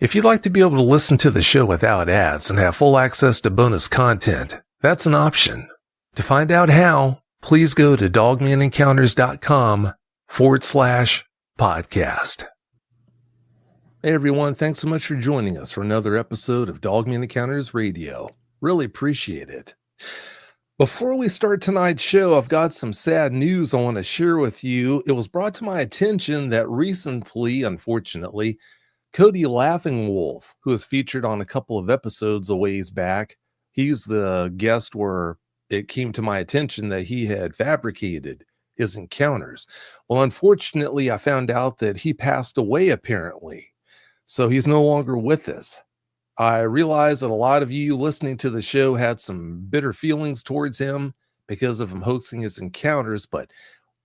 If you'd like to be able to listen to the show without ads and have full access to bonus content, that's an option. To find out how, please go to dogmanencounters.com/podcast. Hey everyone, thanks so much for joining us for another episode of Dogman Encounters Radio. Really appreciate it. Before we start tonight's show, I've got some sad news I want to share with you. It was brought to my attention that recently, unfortunately, Cody Laughing Wolf, who was featured on a couple of episodes a ways back, he's the guest where it came to my attention that he had fabricated his encounters. Well, unfortunately, I found out that he passed away apparently. So he's no longer with us. I realize that a lot of you listening to the show had some bitter feelings towards him because of him hosting his encounters, but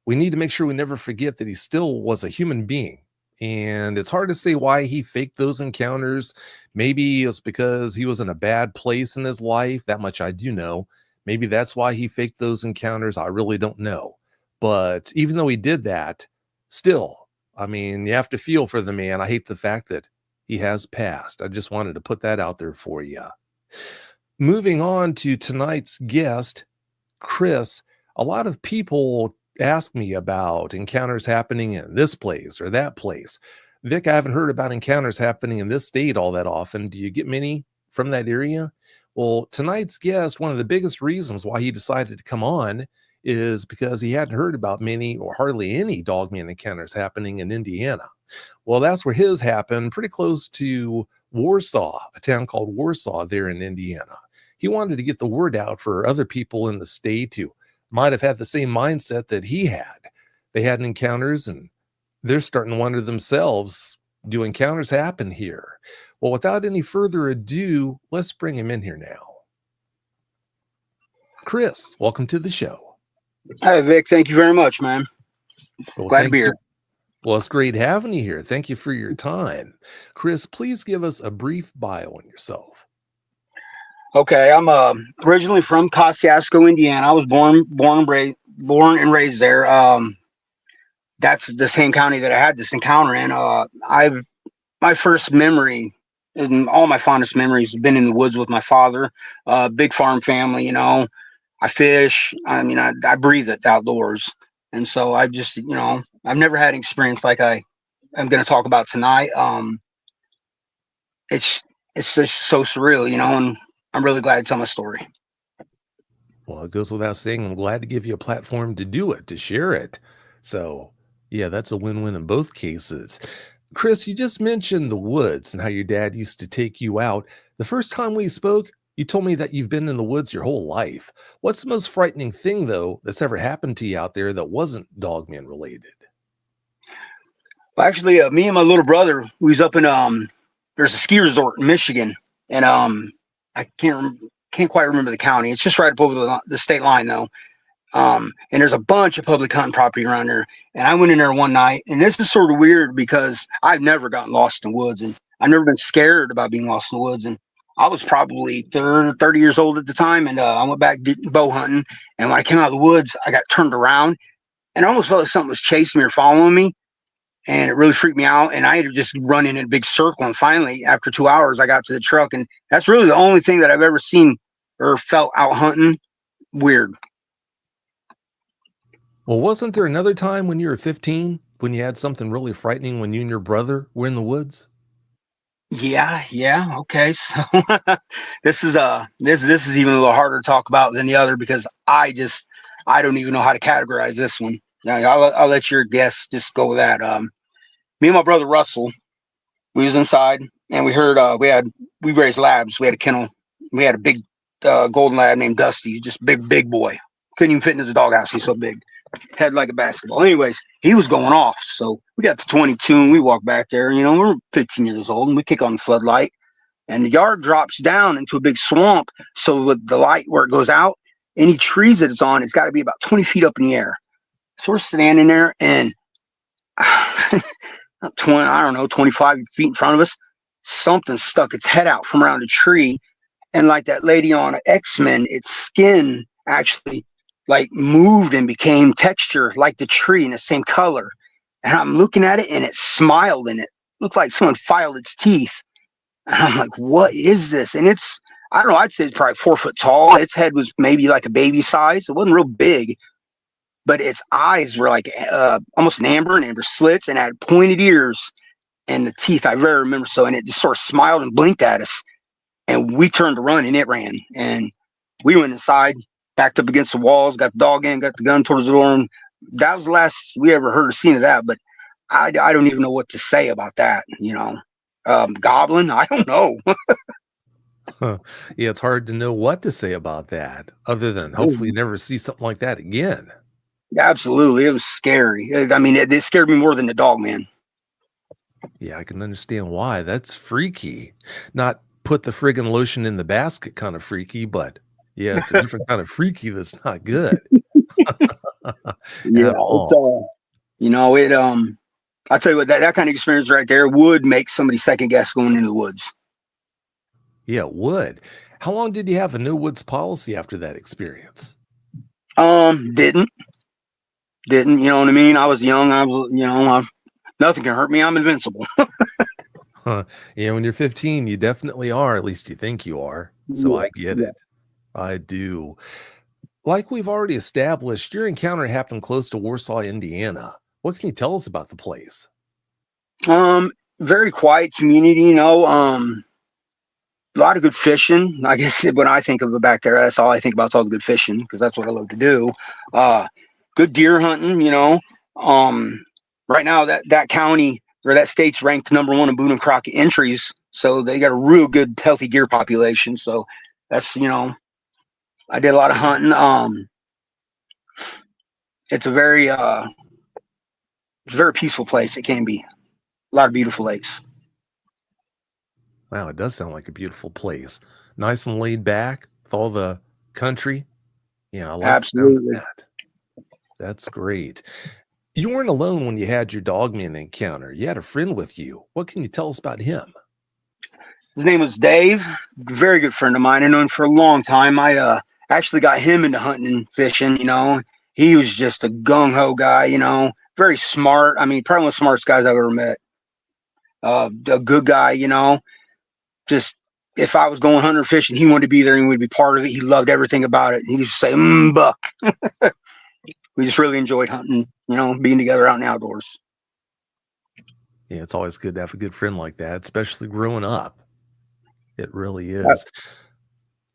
we need to make sure we never forget that he still was a human being. And it's hard to say why he faked those encounters. Maybe it's because he was in a bad place in his life. That much I do know. Maybe that's why he faked those encounters. I really don't know. But even though he did that, still, I mean, you have to feel for the man. I hate the fact that he has passed. I just wanted to put that out there for you. Moving on to tonight's guest, Chris. A lot of people ask me about encounters happening in this place or that place. Vic, I haven't heard about encounters happening in this state all that often. Do you get many from that area? Well, tonight's guest, one of the biggest reasons why he decided to come on is because he hadn't heard about many or hardly any Dogman encounters happening in Indiana. Well, that's where his happened, pretty close to Warsaw, a town called Warsaw there in Indiana. He wanted to get the word out for other people in the state who might have had the same mindset that he had. They had encounters and they're starting to wonder themselves, do encounters happen here? Well, without any further ado, let's bring him in here now. Chris, welcome to the show. Hi, Vic. Thank you very much, man. Well, glad to be here. Well, it's great having you here. Thank you for your time. Chris, please give us a brief bio on yourself. Okay, I'm originally from Kosciuszko, Indiana. I was born and raised there. That's the same county that I had this encounter in. My first memory and all my fondest memories have been in the woods with my father. Big farm family, you know. I fish. I mean, I breathe it outdoors. And so I just, you know, I've never had an experience like I'm going to talk about tonight. It's just so surreal, you know, and I'm really glad to tell my story. Well, it goes without saying, I'm glad to give you a platform to do it, to share it. So, yeah, that's a win-win in both cases. Chris, you just mentioned the woods and how your dad used to take you out. The first time we spoke, you told me that you've been in the woods your whole life. What's the most frightening thing, though, that's ever happened to you out there that wasn't Dogman related? Well, actually, me and my little brother, we was up in there's a ski resort in Michigan, and I can't quite remember the county. It's just right up over the state line, though. And there's a bunch of public hunting property around there. And I went in there one night, and this is sort of weird because I've never gotten lost in the woods, and I've never been scared about being lost in the woods. And I was probably 30 years old at the time, and I went back bow hunting. And when I came out of the woods, I got turned around, and I almost felt like something was chasing me or following me, and it really freaked me out. And I had to just run in a big circle. And finally, after 2 hours, I got to the truck, and that's really the only thing that I've ever seen or felt out hunting weird. Well, wasn't there another time when you were 15 when you had something really frightening when you and your brother were in the woods? Yeah. Okay. So this is even a little harder to talk about than the other because I don't even know how to categorize this one. Now, I'll let your guest just go with that. Me and my brother Russell, we was inside and we heard we raised labs. We had a kennel. We had a big golden lab named Dusty, just big boy. Couldn't even fit into the doghouse. He's so big. Head like a basketball. Anyways, he was going off. So we got to 22 and we walked back there. You know, we're 15 years old and we kick on the floodlight and the yard drops down into a big swamp. So with the light where it goes out, any trees that it's on, it's got to be about 20 feet up in the air. So we're standing there and 25 feet in front of us, something stuck its head out from around a tree. And like that lady on X-Men, its skin actually like moved and became texture like the tree in the same color. And I'm looking at it and it smiled and it looked like someone filed its teeth. And I'm like, what is this? And I don't know, I'd say it's probably 4 foot tall. Its head was maybe like a baby size. It wasn't real big, but its eyes were like almost an amber slits, and had pointed ears and the teeth. I very remember so. And it just sort of smiled and blinked at us. And we turned to run, and it ran. And we went inside, backed up against the walls, got the dog in, got the gun towards the door. And that was the last we ever heard or seen of that. But I don't even know what to say about that. Goblin, I don't know. Huh. Yeah, it's hard to know what to say about that, other than hopefully you never see something like that again. Absolutely, it was scary. I mean, it scared me more than the Dogman. Yeah, I can understand why. That's freaky. Not put the friggin' lotion in the basket kind of freaky, but yeah, it's a different kind of freaky that's not good Yeah, at it's all. it I tell you what, that kind of experience right there would make somebody second guess going into the woods. Yeah, it would. How long did you have a no woods policy after that experience? Didn't, you know what I mean? I was young. Nothing can hurt me. I'm invincible. Huh. Yeah, when you're 15, you definitely are. At least you think you are. So Yeah, I get yeah. it. I do. Like we've already established, your encounter happened close to Warsaw, Indiana. What can you tell us about the place? Very quiet community. A lot of good fishing. I guess when I think of it back there, that's all I think about is all the good fishing because that's what I love to do. Uh, Good deer hunting. Right now that county or that state's ranked #1 in Boone and Crockett entries, so they got a real good healthy deer population. So that's I did a lot of hunting. It's a very peaceful place. It can be a lot of beautiful lakes. Wow, it does sound like a beautiful place. Nice and laid back with all the country. Yeah, I like the sound of Absolutely. that. That's great. You weren't alone when you had your dogman encounter. You had a friend with you. What can you tell us about him? His name was Dave. Very good friend of mine. I known him for a long time. I actually got him into hunting and fishing. He was just a gung ho guy. Very smart. I mean, probably one of the smartest guys I've ever met. A good guy. Just if I was going hunting or fishing, he wanted to be there and he would be part of it. He loved everything about it. He used to say, "Buck." We just really enjoyed hunting. Being together out in the outdoors. Yeah, it's always good to have a good friend like that, especially growing up. It really is.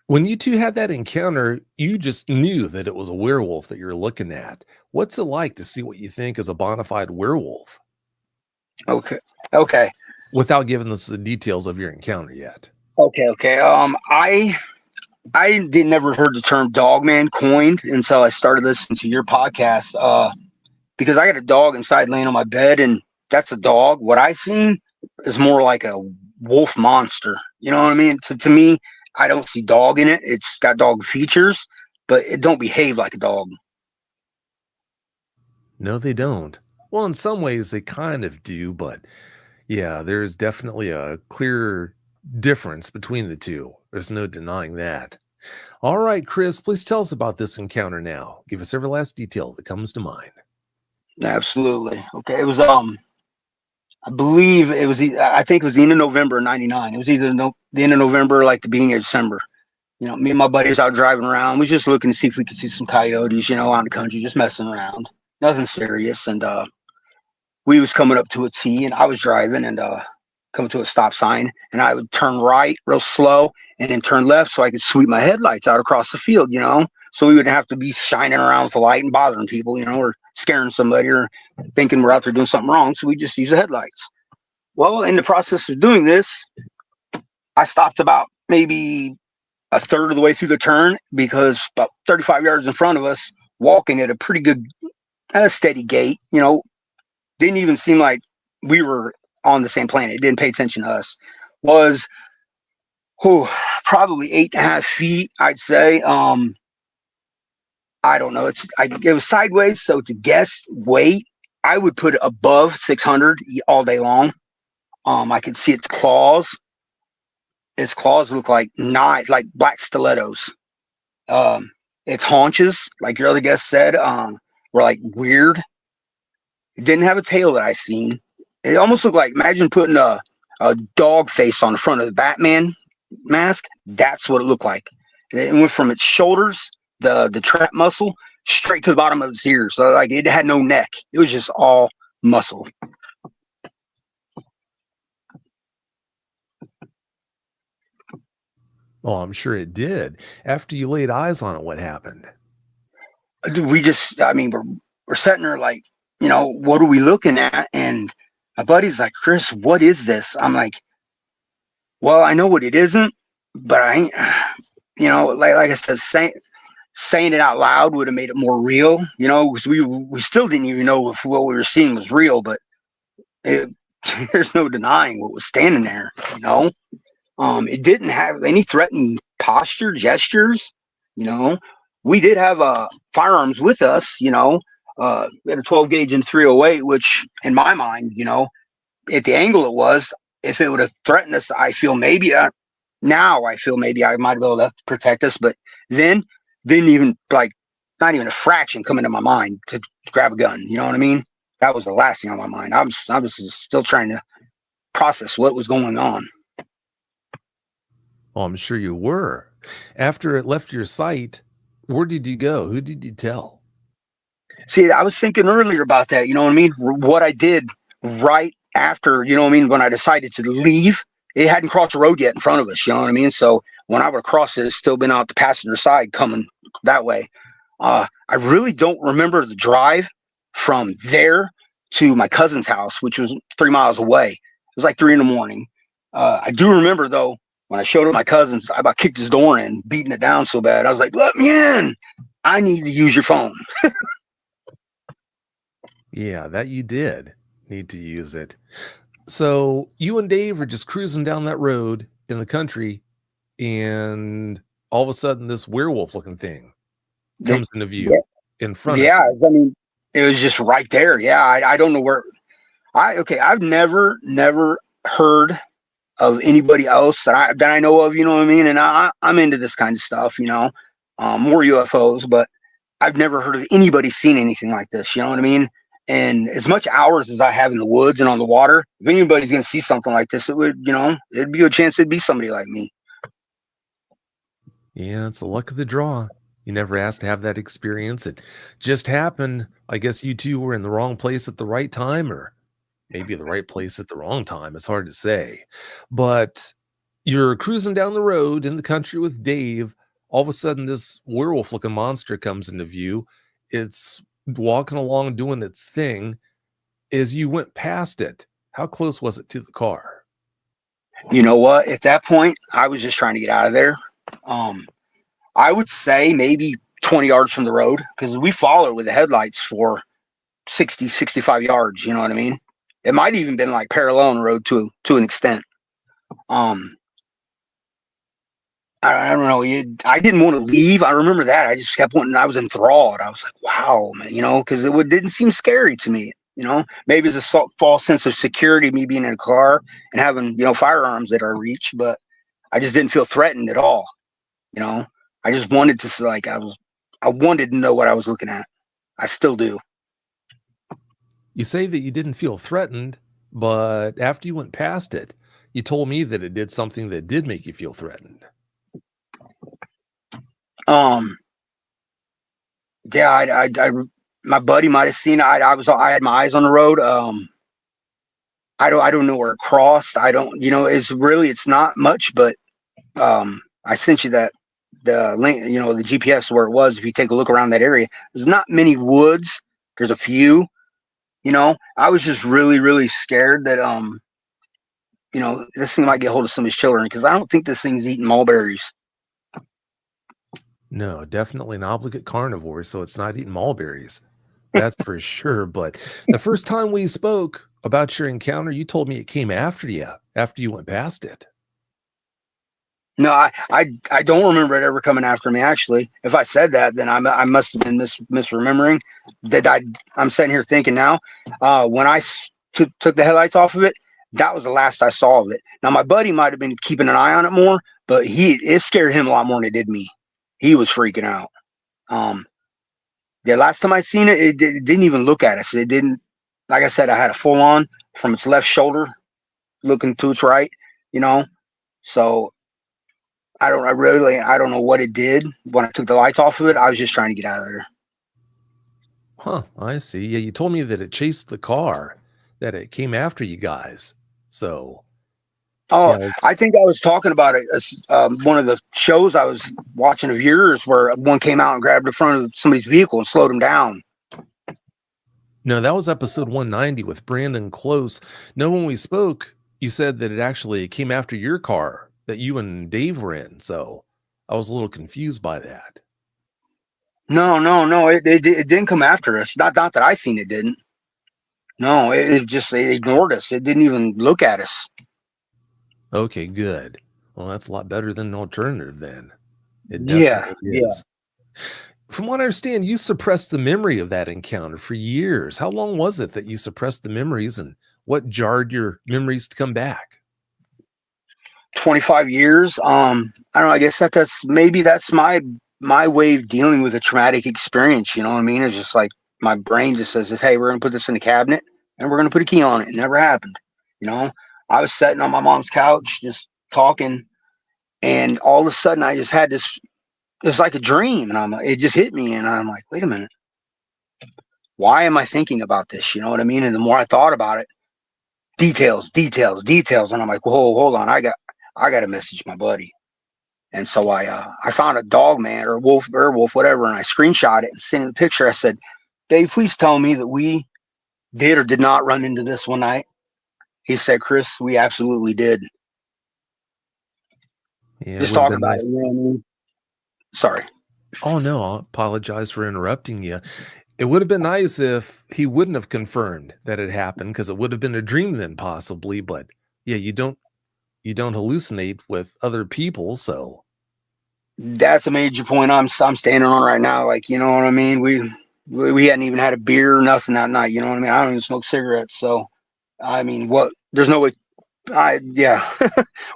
When you two had that encounter, you just knew that it was a werewolf that you're looking at. What's it like to see what you think is a bona fide werewolf Okay. Okay. without giving us the details of your encounter yet? Okay. I did never heard the term dogman coined until I started listening to your podcast. Because I got a dog inside laying on my bed, and that's a dog. What I seen is more like a wolf monster. You know what I mean? To me, I don't see dog in it. It's got dog features, but it don't behave like a dog. No, they don't. Well, in some ways, they kind of do, but yeah, there's definitely a clear difference between the two. There's no denying that. All right, Chris, please tell us about this encounter now. Give us every last detail that comes to mind. Absolutely. Okay. It was I believe it was. I think it was the end of November of '99. It was either the end of November, or like the beginning of December. Me and my buddies out driving around. We was just looking to see if we could see some coyotes. Out in the country, just messing around. Nothing serious. And we was coming up to a T, and I was driving and coming to a stop sign, and I would turn right real slow and then turn left so I could sweep my headlights out across the field. So we wouldn't have to be shining around with the light and bothering people. Or scaring somebody or thinking we're out there doing something wrong. So we just use the headlights. Well, in the process of doing this, I stopped about maybe a third of the way through the turn because about 35 yards in front of us, walking at a pretty good, steady gait, didn't even seem like we were on the same planet. It didn't pay attention to us. Was probably 8.5 feet, I'd say. I don't know. It was sideways, so to guess weight, I would put it above 600 all day long. I could see its claws. Its claws look like knives, like black stilettos. Um, its haunches, like your other guest said, were like weird. It didn't have a tail that I seen. It almost looked like, imagine putting a a dog face on the front of the Batman mask. That's what it looked like. It went from its shoulders, the trap muscle, straight to the bottom of its ears. So like it had no neck. It was just all muscle. Oh, I'm sure it did. After you laid eyes on it, what happened? We just, I mean, we're sitting there like, what are we looking at? And my buddy's like, Chris, what is this? I'm like, well, I know what it isn't, but I ain't, like I said, saying it out loud would have made it more real, because we still didn't even know if what we were seeing was real, but it, there's no denying what was standing there. It didn't have any threatening posture, gestures, you know. We did have firearms with us, we had a 12 gauge and 308, which in my mind, at the angle it was, if it would have threatened us, I feel maybe now I feel maybe I might be able to protect us, but then didn't even like not even a fraction come into my mind to grab a gun. You know what I mean? That was the last thing on my mind. I was still trying to process what was going on. Oh, I'm sure you were. After it left your sight, where did you go? Who did you tell? See, I was thinking earlier about that. You know what I mean? What I did right after, when I decided to leave, it hadn't crossed the road yet in front of us. You know what I mean? So when I would have crossed it, it's still been out the passenger side coming that way. I really don't remember the drive from there to my cousin's house, which was 3 miles away. It was like 3 a.m. I do remember though, when I showed up my cousins, I about kicked his door in, beating it down so bad. I was like, "Let me in! I need to use your phone." Yeah, that you did need to use it. So you and Dave are just cruising down that road in the country, and all of a sudden, this werewolf looking thing comes into view in front of Yeah, you. I mean, it was just right there. Yeah, I don't know where. I've never heard of anybody else that I know of. You know what I mean? And I'm into this kind of stuff. More UFOs, but I've never heard of anybody seen anything like this. You know what I mean? And as much hours as I have in the woods and on the water, if anybody's going to see something like this, it would, it'd be a chance it'd be somebody like me. Yeah, it's the luck of the draw. You never asked to have that experience. It just happened. I guess you two were in the wrong place at the right time, or maybe the right place at the wrong time. It's hard to say. But you're cruising down the road in the country with Dave. All of a sudden, this werewolf looking monster comes into view. It's walking along doing its thing. As you went past it, how close was it to the car? You know what? At that point, I was just trying to get out of there. Um, I would say maybe 20 yards from the road because we followed with the headlights for 60, 65 yards. You know what I mean? It might even been like parallel on the road to an extent. Um, I don't know. I didn't want to leave. I remember that. I just kept wanting. I was enthralled. I was like, wow, man, because didn't seem scary to me. Maybe it's a false sense of security, me being in a car and having, firearms at our reach, but I just didn't feel threatened at all. You know, I just wanted to, like, I wanted to know what I was looking at. I still do. You say that you didn't feel threatened, but after you went past it, you told me that it did something that did make you feel threatened. Um, yeah, my buddy might have seen it. I had my eyes on the road. I don't know where it crossed. I don't, it's not much, but I sent you the link, the GPS where it was. If you take a look around that area, there's not many woods. There's a few. I was just really, really scared that this thing might get hold of some of his children because I don't think this thing's eating mulberries. No, definitely an obligate carnivore, so it's not eating mulberries. That's for sure. But the first time we spoke about your encounter, you told me it came after you went past it. No, I don't remember it ever coming after me. Actually, if I said that, then I must have been misremembering. That I'm sitting here thinking now. When I took the headlights off of it, that was the last I saw of it. Now my buddy might have been keeping an eye on it more, but it scared him a lot more than it did me. He was freaking out. The last time I seen it, it didn't even look at us. It didn't. Like I said, I had a full on from its left shoulder looking to its right, you know. So I don't know what it did when I took the lights off of it. I was just trying to get out of there. Huh, I see. Yeah, you told me that it chased the car, that it came after you guys. So, Oh, yeah, I think I was talking about it. One of the shows I was watching of yours, where one came out and grabbed the front of somebody's vehicle and slowed him down. no, that was episode 190 with Brandon Close. No, when we spoke, you said that it actually came after your car that you and Dave were in. So I was a little confused by that. No, no, no. It didn't come after us. Not that I seen it didn't. No, it ignored us. It didn't even look at us. Okay, good. Well, that's a lot better than an alternative then. It Yeah, definitely yeah. is. From what I understand, you suppressed the memory of that encounter for years. How long was it that you suppressed the memories, and what jarred your memories to come back? 25 years. I don't know. I guess that's my way of dealing with a traumatic experience. You know what I mean? It's just like my brain just says, "Hey, we're gonna put this in the cabinet and we're gonna put a key on it." It never happened. You know, I was sitting on my mom's couch just talking, and all of a sudden, I just had this. It was like a dream, and it just hit me, and I'm like, "Wait a minute, why am I thinking about this?" You know what I mean? And the more I thought about it, details, details, details, and I'm like, "Whoa, hold on, I got to message my buddy." And so I found a Dogman or Werewolf, whatever, and I screenshot it and sent him the picture. I said, "Dave, please tell me that we did or did not run into this one night." He said, "Chris, we absolutely did." Yeah, it Just would have talking been about nice. it. You know what I mean? Sorry. Oh, no, I apologize for interrupting you. It would have been nice if he wouldn't have confirmed that it happened, because it would have been a dream then possibly, but yeah, you don't hallucinate with other people, so That's a major point I'm standing on right now. Like, you know what I mean? We hadn't even had a beer or nothing that night. You know what I mean? I don't even smoke cigarettes. So, I mean, what? There's no way. Yeah,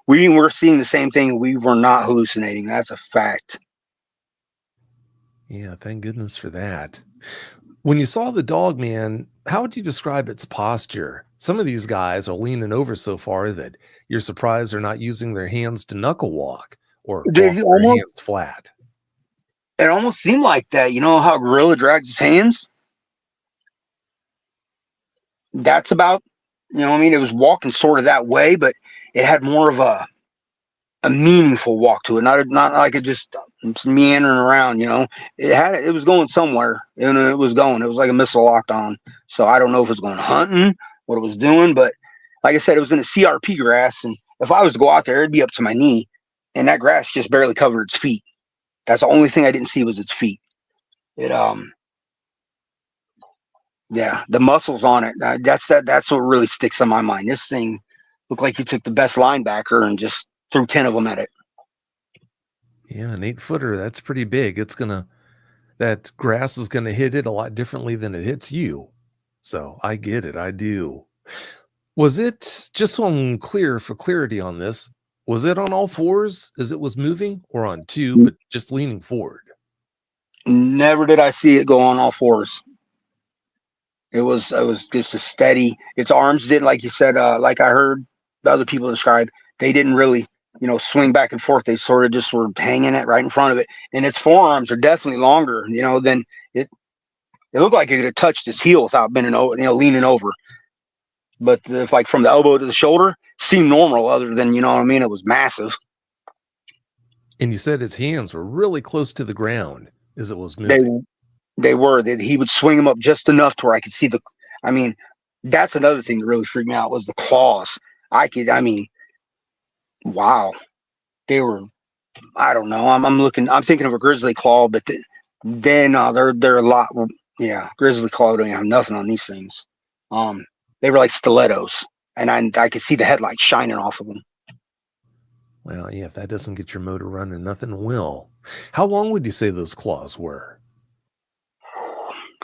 we were seeing the same thing. We were not hallucinating. That's a fact. yeah, thank goodness for that. When you saw the dog man, how would you describe its posture? Some of these guys are leaning over so far that you're surprised they're not using their hands to knuckle walk or walk They with their almost hands flat. It almost seemed like that. You know how a gorilla drags his hands? That's about, you know what I mean? It was walking sort of that way, but it had more of a meaningful walk to it, not like it just meandering around, you know. It was going somewhere, and it was going. It was like a missile locked on. So I don't know if it was going hunting, what it was doing, but like I said, it was in a CRP grass, and if I was to go out there, it'd be up to my knee, and that grass just barely covered its feet. That's the only thing I didn't see was its feet. It Yeah, the muscles on it. That's what really sticks in my mind. This thing looked like you took the best linebacker and just threw 10 of them at it. Yeah, an 8-footer, that's pretty big. That grass is gonna hit it a lot differently than it hits you. So I get it, I do. Was it, just so I'm clear for clarity on this, was it on all fours as it was moving, or on two, but just leaning forward? Never did I see it go on all fours. It was just a steady. Its arms did, like you said, like I heard the other people describe. They didn't really, swing back and forth. They sort of just were hanging it right in front of it, and its forearms are definitely longer, than it. It looked like it could have touched its heel without bending over, leaning over. But if like from the elbow to the shoulder, seemed normal. Other than you know what I mean, it was massive. And you said his hands were really close to the ground as it was They moving. they were. He would swing them up just enough to where I could see the. I mean, that's another thing that really freaked me out was the claws. I could. I mean, wow, they were. I don't know. I'm looking. I'm thinking of a grizzly claw, but then they're a lot. Yeah, grizzly claw don't have nothing on these things. Um, they were like stilettos, and I could see the headlights shining off of them. Well, yeah, if that doesn't get your motor running, nothing will. How long would you say those claws were?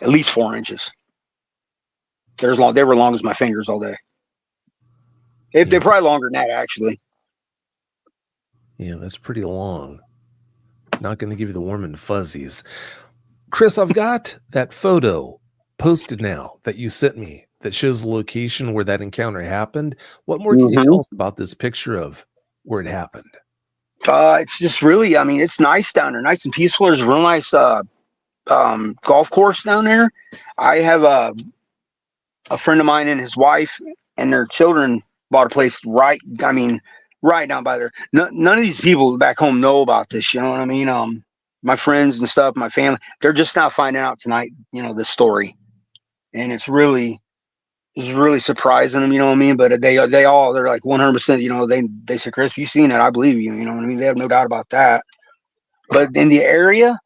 At least 4 inches. They're as long. They were long as my fingers all day. Yeah, They're probably longer than that actually. yeah, that's pretty long. Not going to give you the warm and fuzzies. Chris, I've got that photo posted now that you sent me that shows the location where that encounter happened. What more can you Hmm. tell us about this picture of where it happened? It's just really, I mean, it's nice down there, nice and peaceful. There's a real nice golf course down there. I have a friend of mine and his wife and their children bought a place right. I mean, right down by there. None of these people back home know about this. You know what I mean? My friends and stuff, my family, they're just now finding out tonight. You know this story, and it's really surprising them. You know what I mean? But they're like 100%. You know, they say, Chris, you seen it? I believe you. You know what I mean? They have no doubt about that. But in the area,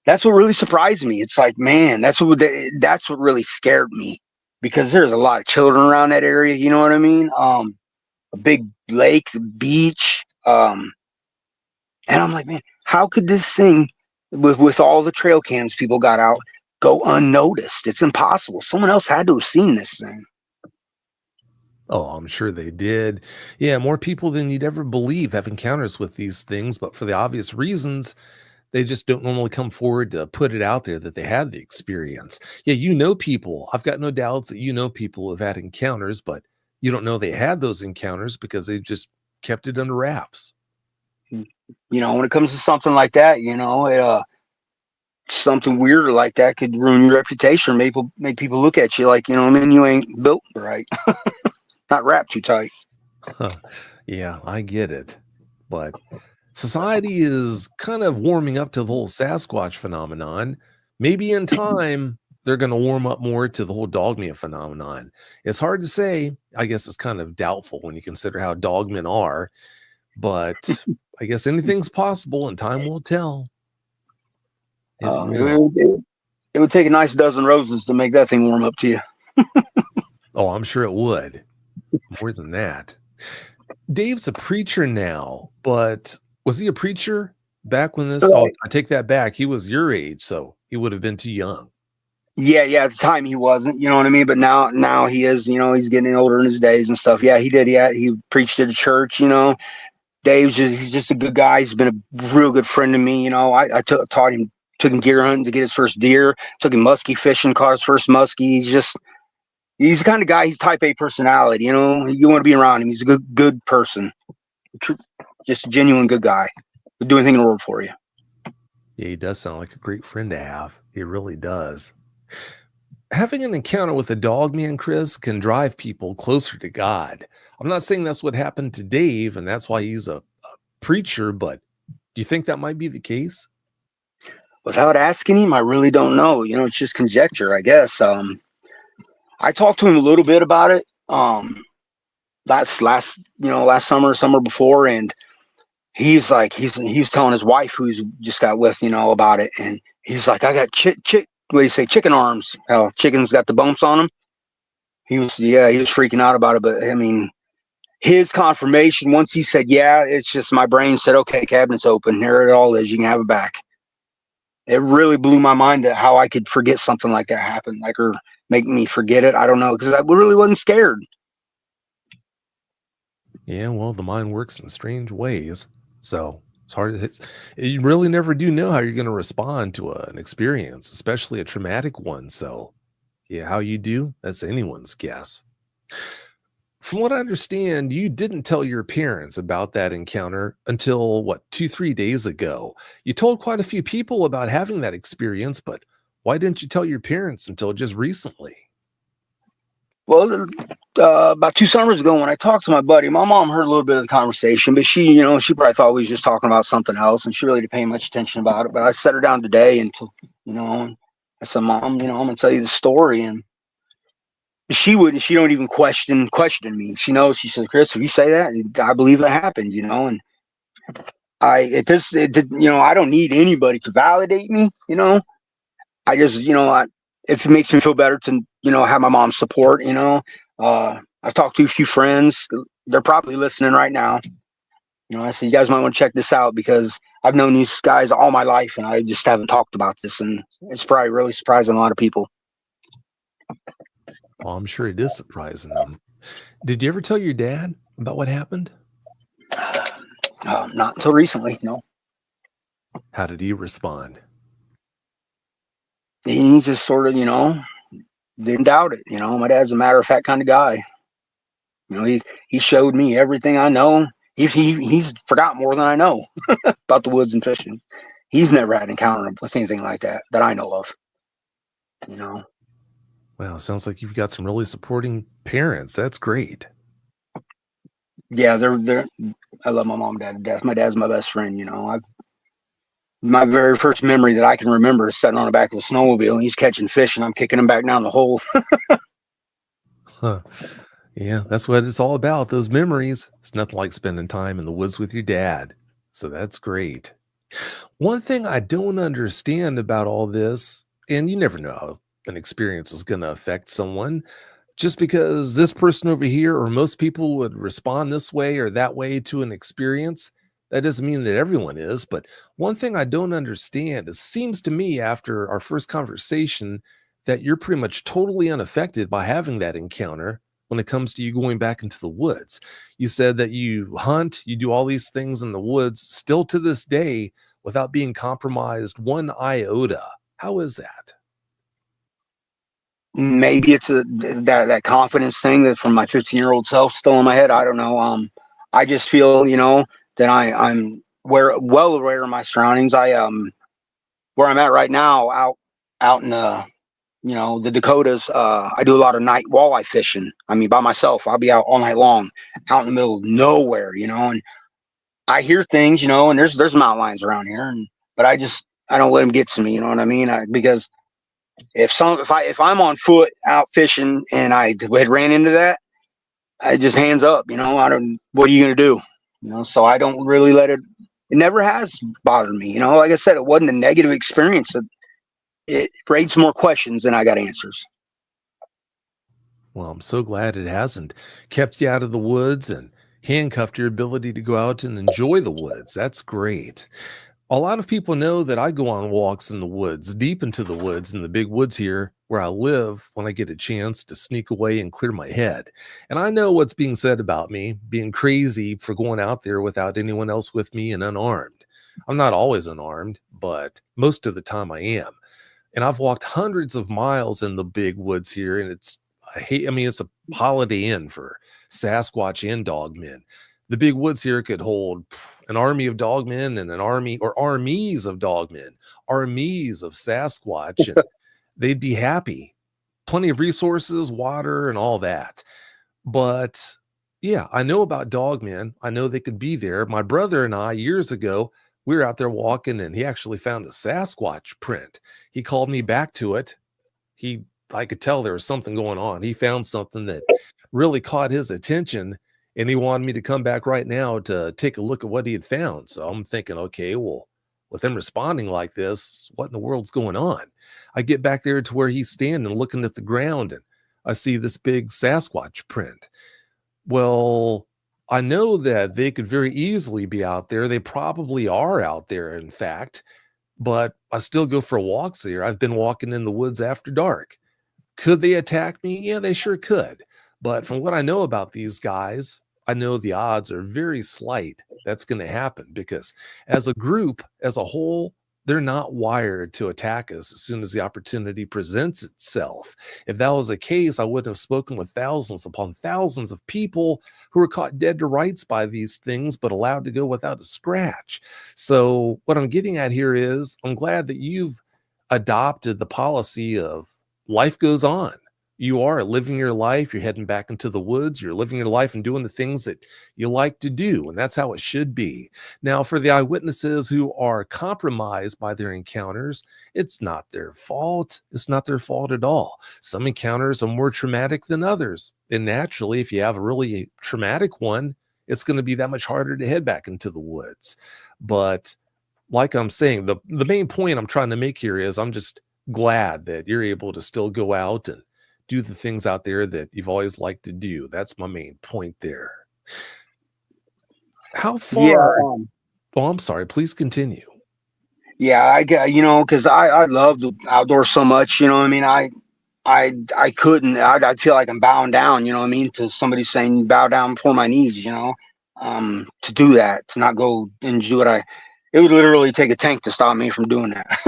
that's what really surprised me. It's like, man, that's what really scared me because there's a lot of children around that area. You know what I mean? A big lake, beach, and I'm like, man, how could this thing, with all the trail cams people got out, go unnoticed? It's impossible. Someone else had to have seen this thing. Oh, I'm sure they did. Yeah, more people than you'd ever believe have encounters with these things, but for the obvious reasons, they just don't normally come forward to put it out there that they had the experience. Yeah, people. I've got no doubts that people who have had encounters, but you don't know they had those encounters because they just kept it under wraps. You know, when it comes to something like that, something weird like that could ruin your reputation, make people look at you like, you know, I mean, you ain't built right, not wrapped too tight. Huh. Yeah, I get it. But society is kind of warming up to the whole Sasquatch phenomenon. Maybe in time, they're going to warm up more to the whole dogman phenomenon. It's hard to say. I guess it's kind of doubtful when you consider how dogmen are, but I guess anything's possible and time will tell. It Uh, will. it, it, it would take a nice dozen roses to make that thing warm up to you. Oh, I'm sure it would. More than that. Dave's a preacher now, but was he a preacher back when this? Oh, Right. I take that back. He was your age, so he would have been too young. Yeah. At the time he wasn't, you know what I mean. But now he is. You know, he's getting older in his days and stuff. Yeah, he did. Yeah, he preached at a church. You know, he's just a good guy. He's been a real good friend to me. You know, taught him, took him deer hunting to get his first deer. Took him muskie fishing, caught his first muskie. He's the kind of guy. He's type A personality. You know, you want to be around him. He's a good person. Just a genuine good guy. Would do anything in the world for you. Yeah, he does sound like a great friend to have. He really does. Having an encounter with a dog man, Chris, can drive people closer to God. I'm not saying that's what happened to Dave, and that's why he's a preacher, but do you think that might be the case? Without asking him, I really don't know. You know, it's just conjecture, I guess. I talked to him a little bit about it. Last summer before, and he's like, he was telling his wife, who's just got with, you know, about it, and he's like, I got what do you say, chicken arms? How chickens got the bumps on them. He was freaking out about it, but I mean, his confirmation once he said, yeah, it's just my brain said, okay, cabinet's open, here it all is, you can have it back. It really blew my mind that how I could forget something like that happened, like, or make me forget it. I don't know, because I really wasn't scared. Yeah, well, the mind works in strange ways. So it's hard. You really never do know how you're going to respond to an experience, especially a traumatic one. So, yeah, how you do, that's anyone's guess. From what I understand, you didn't tell your parents about that encounter until what, 2, 3 days ago. You told quite a few people about having that experience, but why didn't you tell your parents until just recently? Well, about 2 summers ago, when I talked to my buddy, my mom heard a little bit of the conversation, but she probably thought we was just talking about something else, and she really didn't pay much attention about it. But I sat her down today, and and I said, Mom, I'm gonna tell you the story, and she don't even question me. She knows. She said, Chris, if you say that, I believe it happened, and I don't need anybody to validate me, I just, if it makes me feel better to, have my mom's support, I've talked to a few friends. They're probably listening right now. I said, you guys might want to check this out because I've known these guys all my life and I just haven't talked about this. And it's probably really surprising a lot of people. Well, I'm sure it is surprising them. Did you ever tell your dad about what happened? Not until recently, How did he respond? He just sort of, didn't doubt it. You know, my dad's a matter of fact kind of guy. You know, he showed me everything I know. He's forgot more than I know about the woods and fishing. He's never had an encounter with anything like that I know of. You know. Wow, sounds like you've got some really supporting parents. That's great. Yeah, they're. I love my mom and dad to death. My dad's my best friend. You know, my very first memory that I can remember is sitting on the back of a snowmobile and he's catching fish and I'm kicking him back down the hole. Huh. Yeah, that's what it's all about. Those memories. It's nothing like spending time in the woods with your dad. So that's great. One thing I don't understand about all this, and you never know how an experience is going to affect someone, just because this person over here or most people would respond this way or that way to an experience, that doesn't mean that everyone is. But one thing I don't understand, it seems to me after our first conversation that you're pretty much totally unaffected by having that encounter when it comes to you going back into the woods. You said that you hunt, you do all these things in the woods still to this day without being compromised one iota. How is that? Maybe it's that confidence thing that from my 15-year-old self still in my head. I don't know. I just feel, you know, that I'm well aware of my surroundings. Where I'm at right now, out in you know, the Dakotas. I do a lot of night walleye fishing. I mean, by myself, I'll be out all night long, out in the middle of nowhere, you know, and I hear things, you know, and there's mountain lions around here, but I don't let them get to me, you know what I mean? Because if I'm on foot out fishing and I had ran into that, I just hands up, you know. I don't. What are you gonna do? You know. So I don't really let it. It never has bothered me, you know. Like I said, it wasn't a negative experience. It raised more questions than I got answers. Well, I'm so glad it hasn't kept you out of the woods and handcuffed your ability to go out and enjoy the woods. That's great. A lot of people know that I go on walks in the woods, deep into the woods, in the big woods here where I live when I get a chance to sneak away and clear my head. And I know what's being said about me, being crazy for going out there without anyone else with me and unarmed. I'm not always unarmed, but most of the time I am. And I've walked hundreds of miles in the big woods here, and I mean, it's a Holiday Inn for Sasquatch and Dogmen. The big woods here could hold an army of Dogmen and an army or armies of Dogmen, armies of Sasquatch, and they'd be happy. Plenty of resources, water, and all that. But yeah, I know about Dogmen. I know they could be there. My brother and I, years ago, we were out there walking, and he actually found a Sasquatch print. He called me back to it. He I could tell there was something going on. He found something that really caught his attention, and he wanted me to come back right now to take a look at what he had found. So I'm thinking, okay, well, with him responding like this, what in the world's going on? I get back there to where he's standing looking at the ground, and I see this big Sasquatch print. Well, I know that they could very easily be out there. They probably are out there, in fact, but I still go for walks there. I've been walking in the woods after dark. Could they attack me? Yeah, they sure could. But from what I know about these guys, I know the odds are very slight that's going to happen because as a group, as a whole, they're not wired to attack us as soon as the opportunity presents itself. If that was the case, I wouldn't have spoken with thousands upon thousands of people who were caught dead to rights by these things, but allowed to go without a scratch. So, what I'm getting at here is I'm glad that you've adopted the policy of life goes on. You are living your life. You're heading back into the woods. You're living your life and doing the things that you like to do. And that's how it should be. Now, for the eyewitnesses who are compromised by their encounters, it's not their fault. It's not their fault at all. Some encounters are more traumatic than others. And naturally, if you have a really traumatic one, it's going to be that much harder to head back into the woods. But like I'm saying, the main point I'm trying to make here is I'm just glad that you're able to still go out and do the things out there that you've always liked to do. That's my main point there. How Yeah. far? Oh, I'm sorry. Please continue. Yeah. I get, you know, because I love the outdoors so much. You know what I mean? I couldn't. I'd feel like I'm bowing down. You know what I mean? To somebody saying bow down before my knees. You know, to do that, to not go and do what it would literally take a tank to stop me from doing that.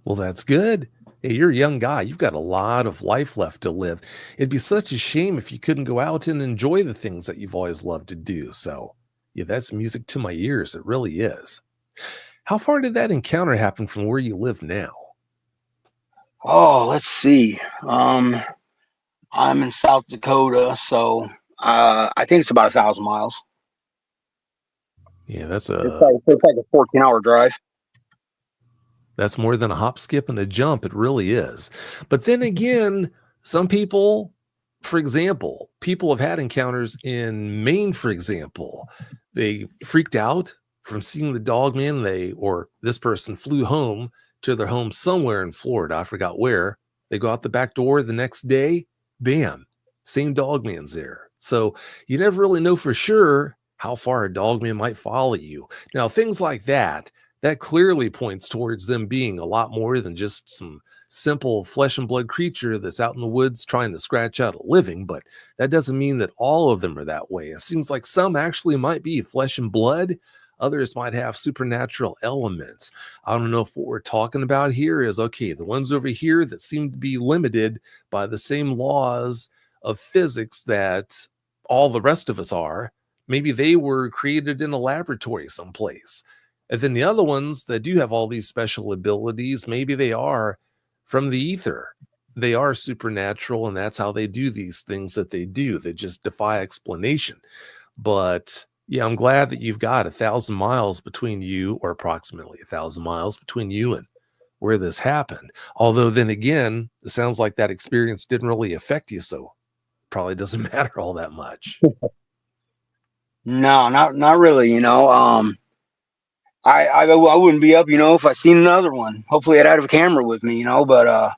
Well, that's good. Hey, you're a young guy. You've got a lot of life left to live. It'd be such a shame if you couldn't go out and enjoy the things that you've always loved to do. So, yeah, that's music to my ears. It really is. How far did that encounter happen from where you live now? Oh, let's see. I'm in South Dakota, so I think it's about 1,000 miles. Yeah, It's like a 14-hour drive. that's more than a hop, skip, and a jump. It really is. But then again, some people, for example, people have had encounters in Maine, for example. They freaked out from seeing the Dogman. Or this person flew home to their home somewhere in Florida. I forgot where. They go out the back door the next day, bam, same Dogman's there. So you never really know for sure how far a Dogman might follow you. Now, things like that clearly points towards them being a lot more than just some simple flesh and blood creature that's out in the woods trying to scratch out a living. But that doesn't mean that all of them are that way. It seems like some actually might be flesh and blood. Others might have supernatural elements. I don't know if what we're talking about here is, okay, the ones over here that seem to be limited by the same laws of physics that all the rest of us are. Maybe they were created in a laboratory someplace. And then the other ones that do have all these special abilities, maybe they are from the ether. They are supernatural, and that's how they do these things that they do. They just defy explanation. But yeah, I'm glad that you've got 1,000 miles between you, or approximately 1,000 miles between you and where this happened. Although then again, it sounds like that experience didn't really affect you, so probably doesn't matter all that much. No, not really. I wouldn't be up, if I seen another one. Hopefully, I'd have a camera with me, But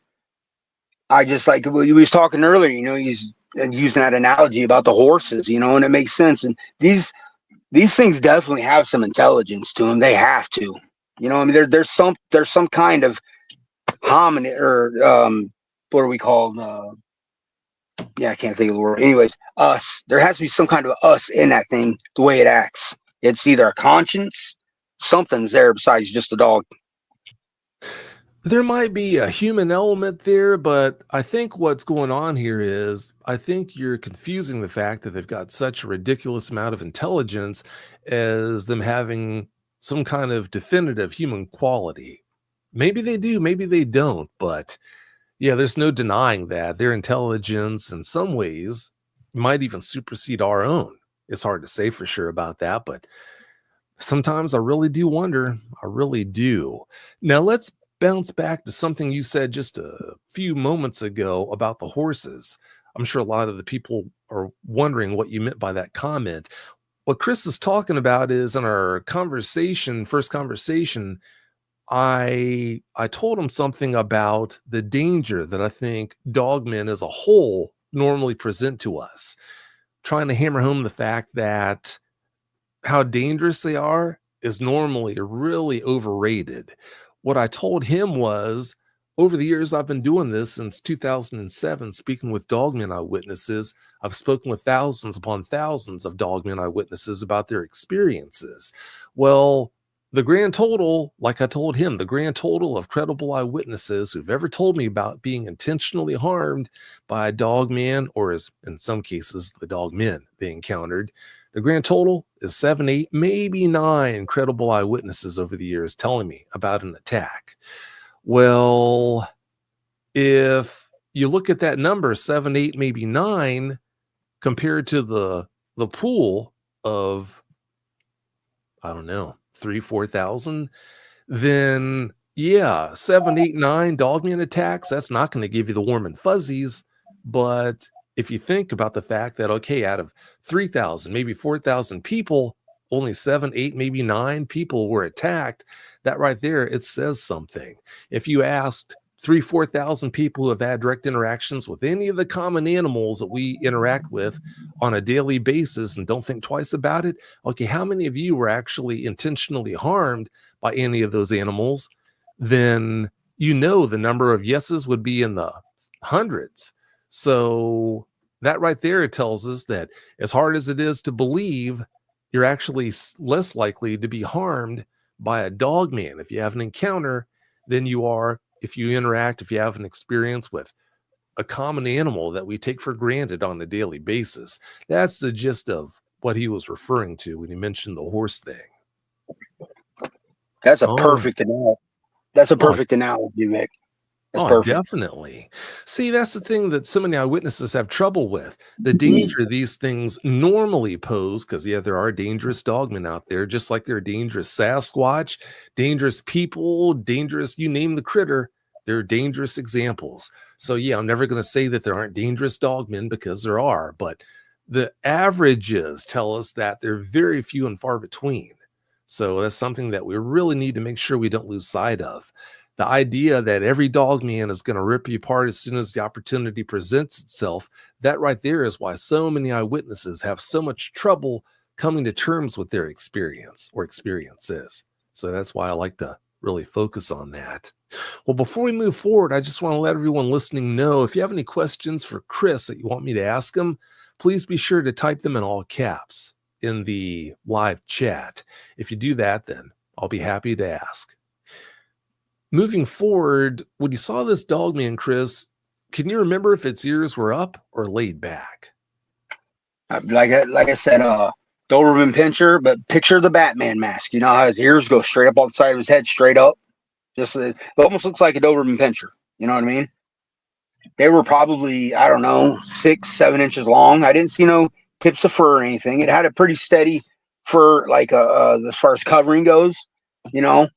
I just like we was talking earlier. He's using that analogy about the horses, and it makes sense. And these things definitely have some intelligence to them. They have to, I mean, there's some kind of hominid or what are we called? Yeah, I can't think of the word. Anyways, us. There has to be some kind of us in that thing. The way it acts, it's either a conscience, something's there besides just a dog. There might be a human element there, but I think what's going on here is I think you're confusing the fact that they've got such a ridiculous amount of intelligence as them having some kind of definitive human quality. Maybe they do, maybe they don't, but yeah, there's no denying that their intelligence in some ways might even supersede our own. It's hard to say for sure about that, but sometimes I really do wonder. I really do. Now let's bounce back to something you said just a few moments ago about the horses. I'm sure a lot of the people are wondering what you meant by that comment. What Chris is talking about is in our first conversation, I told him something about the danger that I think dogmen as a whole normally present to us, trying to hammer home the fact that how dangerous they are is normally really overrated. What I told him was, over the years I've been doing this since 2007, speaking with dogmen eyewitnesses, I've spoken with thousands upon thousands of dogmen eyewitnesses about their experiences. Well, the grand total, like I told him, the grand total of credible eyewitnesses who've ever told me about being intentionally harmed by a dogman, or as in some cases, the dogmen they encountered, the grand total is 7, 8, maybe 9 credible eyewitnesses over the years telling me about an attack. Well, if you look at that number, 7, 8, maybe 9, compared to the pool of, I don't know, 3, 4,000, then yeah, 7, 8, 9 dogman attacks, that's not going to give you the warm and fuzzies. But if you think about the fact that, okay, out of 3,000, maybe 4,000 people, only 7, 8, maybe 9 people were attacked, that right there, it says something. If you asked 3, 4,000 people who have had direct interactions with any of the common animals that we interact with on a daily basis and don't think twice about it, okay, how many of you were actually intentionally harmed by any of those animals? Then the number of yeses would be in the hundreds. So that right there tells us that as hard as it is to believe, you're actually less likely to be harmed by a dogman if you have an encounter than you are if you interact, if you have an experience with a common animal that we take for granted on a daily basis. That's the gist of what he was referring to when he mentioned the horse thing. That's a Oh, perfect analogy. That's a oh, perfect analogy, Mick. That's oh, perfect. definitely. See, that's the thing that so many eyewitnesses have trouble with. The danger these things normally pose, because, yeah, there are dangerous dogmen out there, just like there are dangerous Sasquatch, dangerous people, dangerous, you name the critter, they're dangerous examples. So, yeah, I'm never going to say that there aren't dangerous dogmen, because there are, but the averages tell us that they're very few and far between. So that's something that we really need to make sure we don't lose sight of. The idea that every dog man is going to rip you apart as soon as the opportunity presents itself, that right there is why so many eyewitnesses have so much trouble coming to terms with their experience or experiences. So that's why I like to really focus on that. Well, before we move forward, I just want to let everyone listening know, if you have any questions for Chris that you want me to ask him, please be sure to type them in all caps in the live chat. If you do that, then I'll be happy to ask. Moving forward, when you saw this dogman, Chris, can you remember if its ears were up or laid back? Like I said, Doberman Pinscher, but picture the Batman mask. You know how his ears go straight up off the side of his head, straight up. Just it almost looks like a Doberman Pinscher. You know what I mean? They were probably, I don't know, 6, 7 inches long. I didn't see no tips of fur or anything. It had a pretty steady fur, like as far as covering goes. You know,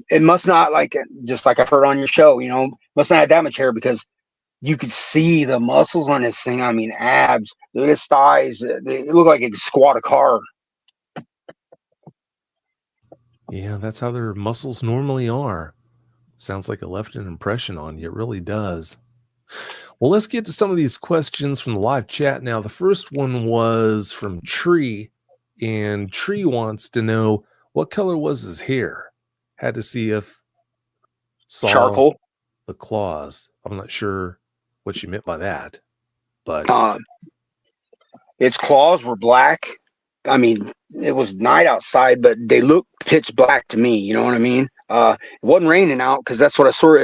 it must not, like, just like I've heard on your show. You know, must not have that much hair, because you could see the muscles on this thing. I mean, abs. Look at his thighs. It looked like it could squat a car. Yeah, that's how their muscles normally are. Sounds like it left an impression on you. It really does. Well, let's get to some of these questions from the live chat now. The first one was from Tree, and Tree wants to know what color was his hair. Had to see if saw Charcoal. the claws. I'm not sure what she meant by that, but Its claws were black. I mean, it was night outside, but they looked pitch black to me. You know what I mean? It wasn't raining out, because that's what I saw.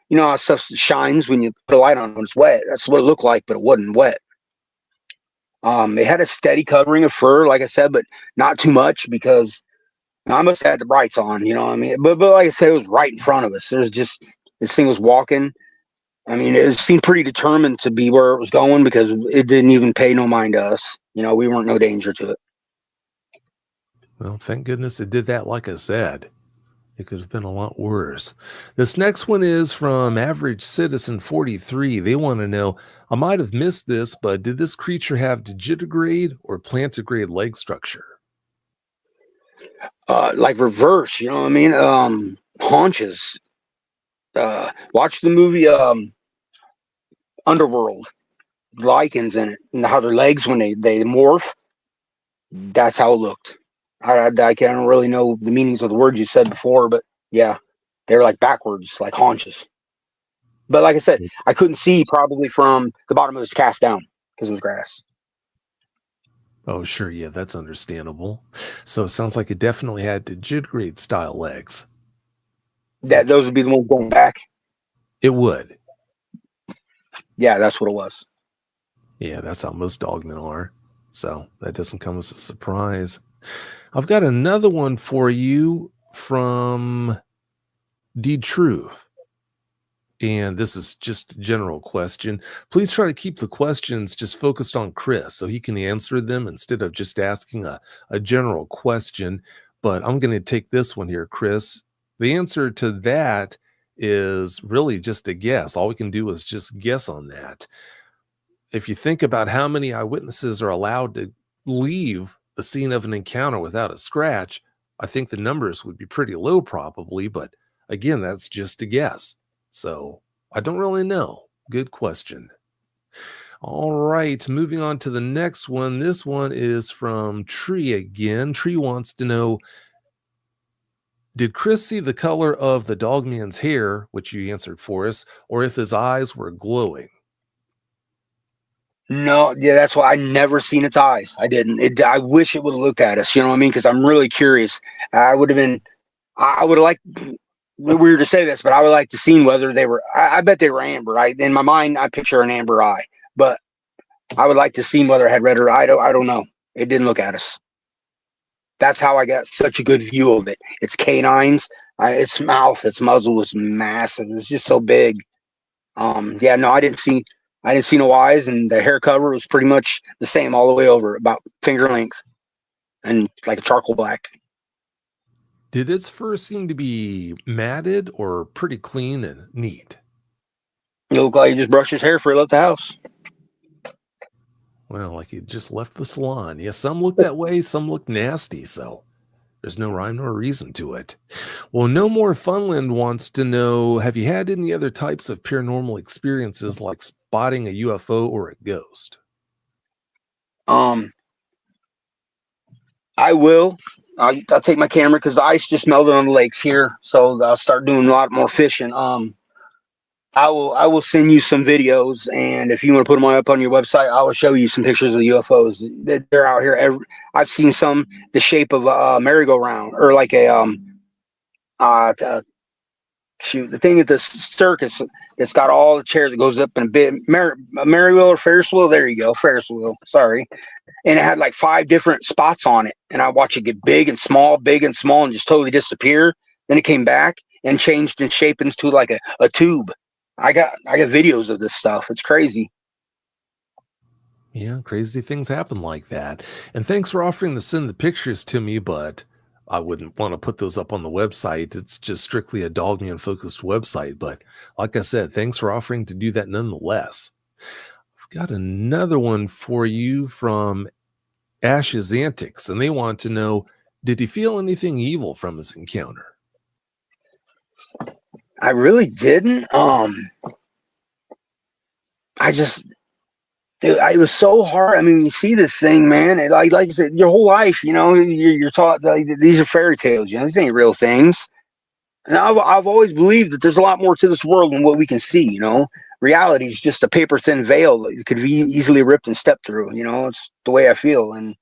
You know how stuff shines when you put a light on when it's wet. That's what it looked like, but it wasn't wet. They had a steady covering of fur, like I said, but not too much, because I must have had the brights on. You know what I mean? But like I said, it was right in front of us. There's just, this thing was walking. I mean, it seemed pretty determined to be where it was going, because it didn't even pay no mind to us. You know, we weren't no danger to it. well, thank goodness it did that. Like I said, it could have been a lot worse. This next one is from Average Citizen 43. They want to know, I might have missed this, but did this creature have digitigrade or plantigrade leg structure? Like reverse, you know what I mean? Haunches. Watch the movie Underworld. Lichens in it, and how their legs, when they morph, that's how it looked. I can't really know the meanings of the words you said before, but yeah, they're like backwards, like haunches. But like I said, So, I couldn't see probably from the bottom of his calf down, because it was grass. oh, sure. Yeah, that's understandable. So it sounds like it definitely had digitigrade style legs. That those would be the ones going back. It would. Yeah, that's what it was. Yeah, that's how most dogmen are. So that doesn't come as a surprise. I've got another one for you from D Truth. And this is just a general question. Please try to keep the questions just focused on Chris so he can answer them instead of just asking a general question. But I'm going to take this one here, Chris. The answer to that is really just a guess. All we can do is just guess on that. If you think about how many eyewitnesses are allowed to leave the scene of an encounter without a scratch, I think the numbers would be pretty low probably, but again, that's just a guess. So I don't really know. Good question. All right, moving on to the next one. This one is from Tree again. Tree wants to know, did Chris see the color of the dogman's hair, which you answered for us, or if his eyes were glowing? No, yeah, that's why I never seen its eyes. I didn't. I wish it would have looked at us. You know what I mean? Because I'm really curious. I would have been. I would have liked. weird to say this, but I would like to see whether they were. I bet they were amber. In my mind, I picture an amber eye, but I would like to see whether it had red or I don't know. It didn't look at us. That's how I got such a good view of it. Its canines, its mouth, its muzzle was massive. It was just so big. Yeah, no, I didn't see no eyes, and the hair cover was pretty much the same all the way over, about finger length, and like a charcoal black. Did its fur seem to be matted or pretty clean and neat? It looked like he just brushed his hair before he left the house. Well, like he just left the salon. Yeah, some look that way, some look nasty, so there's no rhyme nor reason to it. Well, No More Funland wants to know, have you had any other types of paranormal experiences like spotting a UFO or a ghost? I will. I'll take my camera because the ice just melted on the lakes here, so I'll start doing a lot more fishing. I will send you some videos, and if you want to put them up on your website, I will show you some pictures of the UFOs. They're out here. I've seen some the shape of a merry-go-round, or like a shoot, the thing at the circus. It's got all the chairs that goes up in a bit. Merry wheel or Ferris wheel. There you go, Ferris wheel. Sorry. And it had like 5 different spots on it, and I watched it get big and small, and just totally disappear. Then it came back and changed in shape into like a tube. I got videos of this stuff. It's crazy. Yeah, crazy things happen like that. And thanks for offering to send the pictures to me, but I wouldn't want to put those up on the website. It's just strictly a Dogman focused website. But like I said, thanks for offering to do that nonetheless. I've got another one for you from Ash's Antics, and they want to know, did he feel anything evil from his encounter? I really didn't. I just it was so hard. I mean, you see this thing, man. Like I said, your whole life, you're taught like, these are fairy tales. These ain't real things. And I've always believed that there's a lot more to this world than what we can see. Reality is just a paper thin veil that could be easily ripped and stepped through. It's the way I feel, and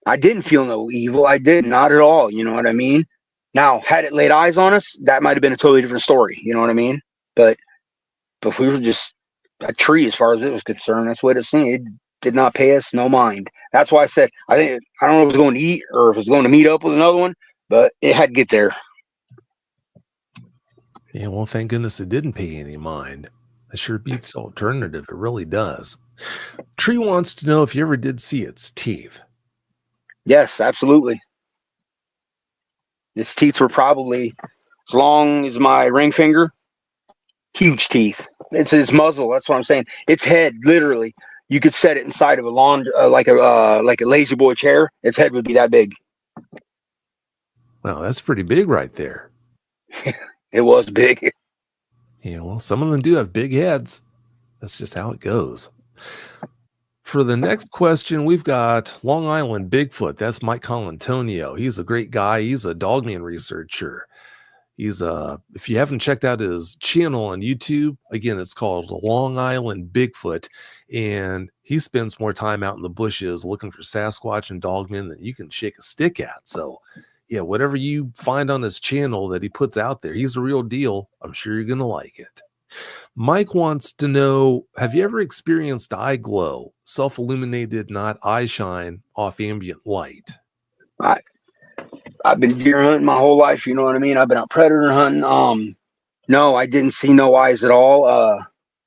I didn't feel no evil. I did not at all. You know what I mean? Now, had it laid eyes on us, that might have been a totally different story. You know what I mean? But if we were just a tree as far as it was concerned, that's what it seemed. It did not pay us no mind. That's why I said I don't know if it was going to eat or if it was going to meet up with another one, but it had to get there. Yeah, well, thank goodness it didn't pay any mind. It sure beats the alternative. It really does. Tree wants to know if you ever did see its teeth. Yes, absolutely. Its teeth were probably as long as my ring finger. Huge teeth. It's his muzzle. That's what I'm saying. Its head, literally, you could set it inside of a like a lazy boy chair. Its head would be that big. Wow, that's pretty big right there. It was big. Yeah, well, some of them do have big heads. That's just how it goes. For the next question, we've got Long Island Bigfoot. That's Mike Colantonio. He's a great guy. He's a Dogman researcher. If you haven't checked out his channel on YouTube, again, it's called Long Island Bigfoot, and he spends more time out in the bushes looking for Sasquatch and Dogman than you can shake a stick at. So, yeah, whatever you find on his channel that he puts out there, he's the real deal. I'm sure you're going to like it. Mike wants to know, have you ever experienced eye glow, self-illuminated, not eye shine, off ambient light? I've been deer hunting my whole life. You know what I mean? I've been out predator hunting. No, I didn't see no eyes at all.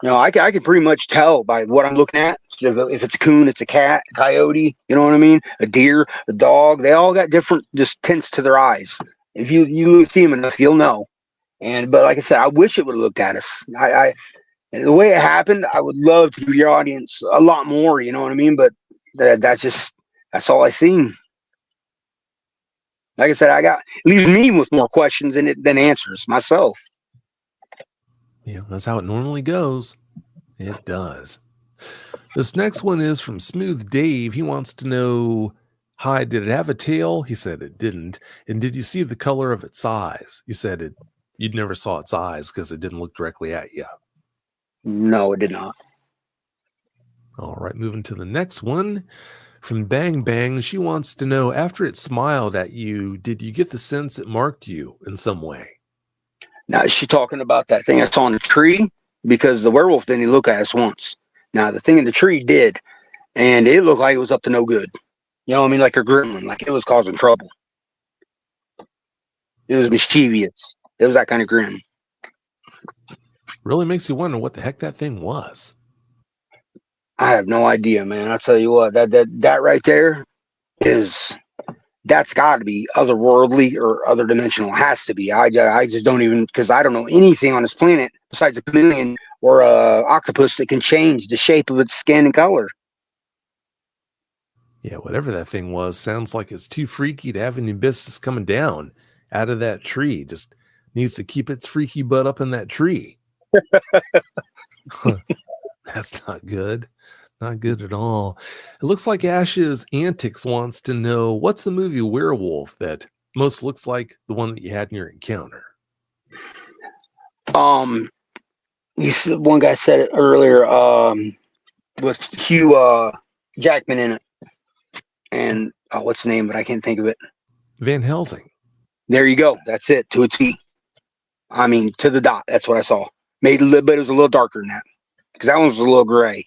I can pretty much tell by what I'm looking at. If it's a coon, it's a cat, a coyote. You know what I mean? A deer, a dog. They all got different just tints to their eyes. If you see them enough, you'll know. But like I said, I wish it would have looked at us. And the way it happened, I would love to give your audience a lot more. You know what I mean? But that's all I seen. Like I said, leaves me with more questions than answers myself. Yeah, that's how it normally goes. It does. This next one is from Smooth Dave. He wants to know, hi, did it have a tail? He said it didn't. And did you see the color of its eyes? You said you'd never saw its eyes because it didn't look directly at you. No, it did not. All right, moving to the next one. From Bang Bang, she wants to know, after it smiled at you, did you get the sense it marked you in some way? Now, is she talking about that thing I saw in the tree? Because the werewolf didn't even look at us once. Now, the thing in the tree did, and it looked like it was up to no good. You know what I mean? Like a gremlin, like it was causing trouble. It was mischievous. It was that kind of grin. Really makes you wonder what the heck that thing was. I have no idea, man. I'll tell you what, that right there is that's got to be otherworldly or other dimensional. It has to be. I just don't even, because I don't know anything on this planet besides a chameleon or a octopus that can change the shape of its skin and color. Yeah, whatever that thing was, sounds like it's too freaky to have any business coming down out of that tree. Just needs to keep its freaky butt up in that tree. That's not good. Not good at all. It looks like Ash's Antics wants to know, what's the movie Werewolf that most looks like the one that you had in your encounter? One guy said it earlier. With Hugh Jackman in it, and what's the name? But I can't think of it. Van Helsing. There you go. That's it, to a T. I mean, to the dot. That's what I saw. Made a little, but it was a little darker than that because that one was a little gray.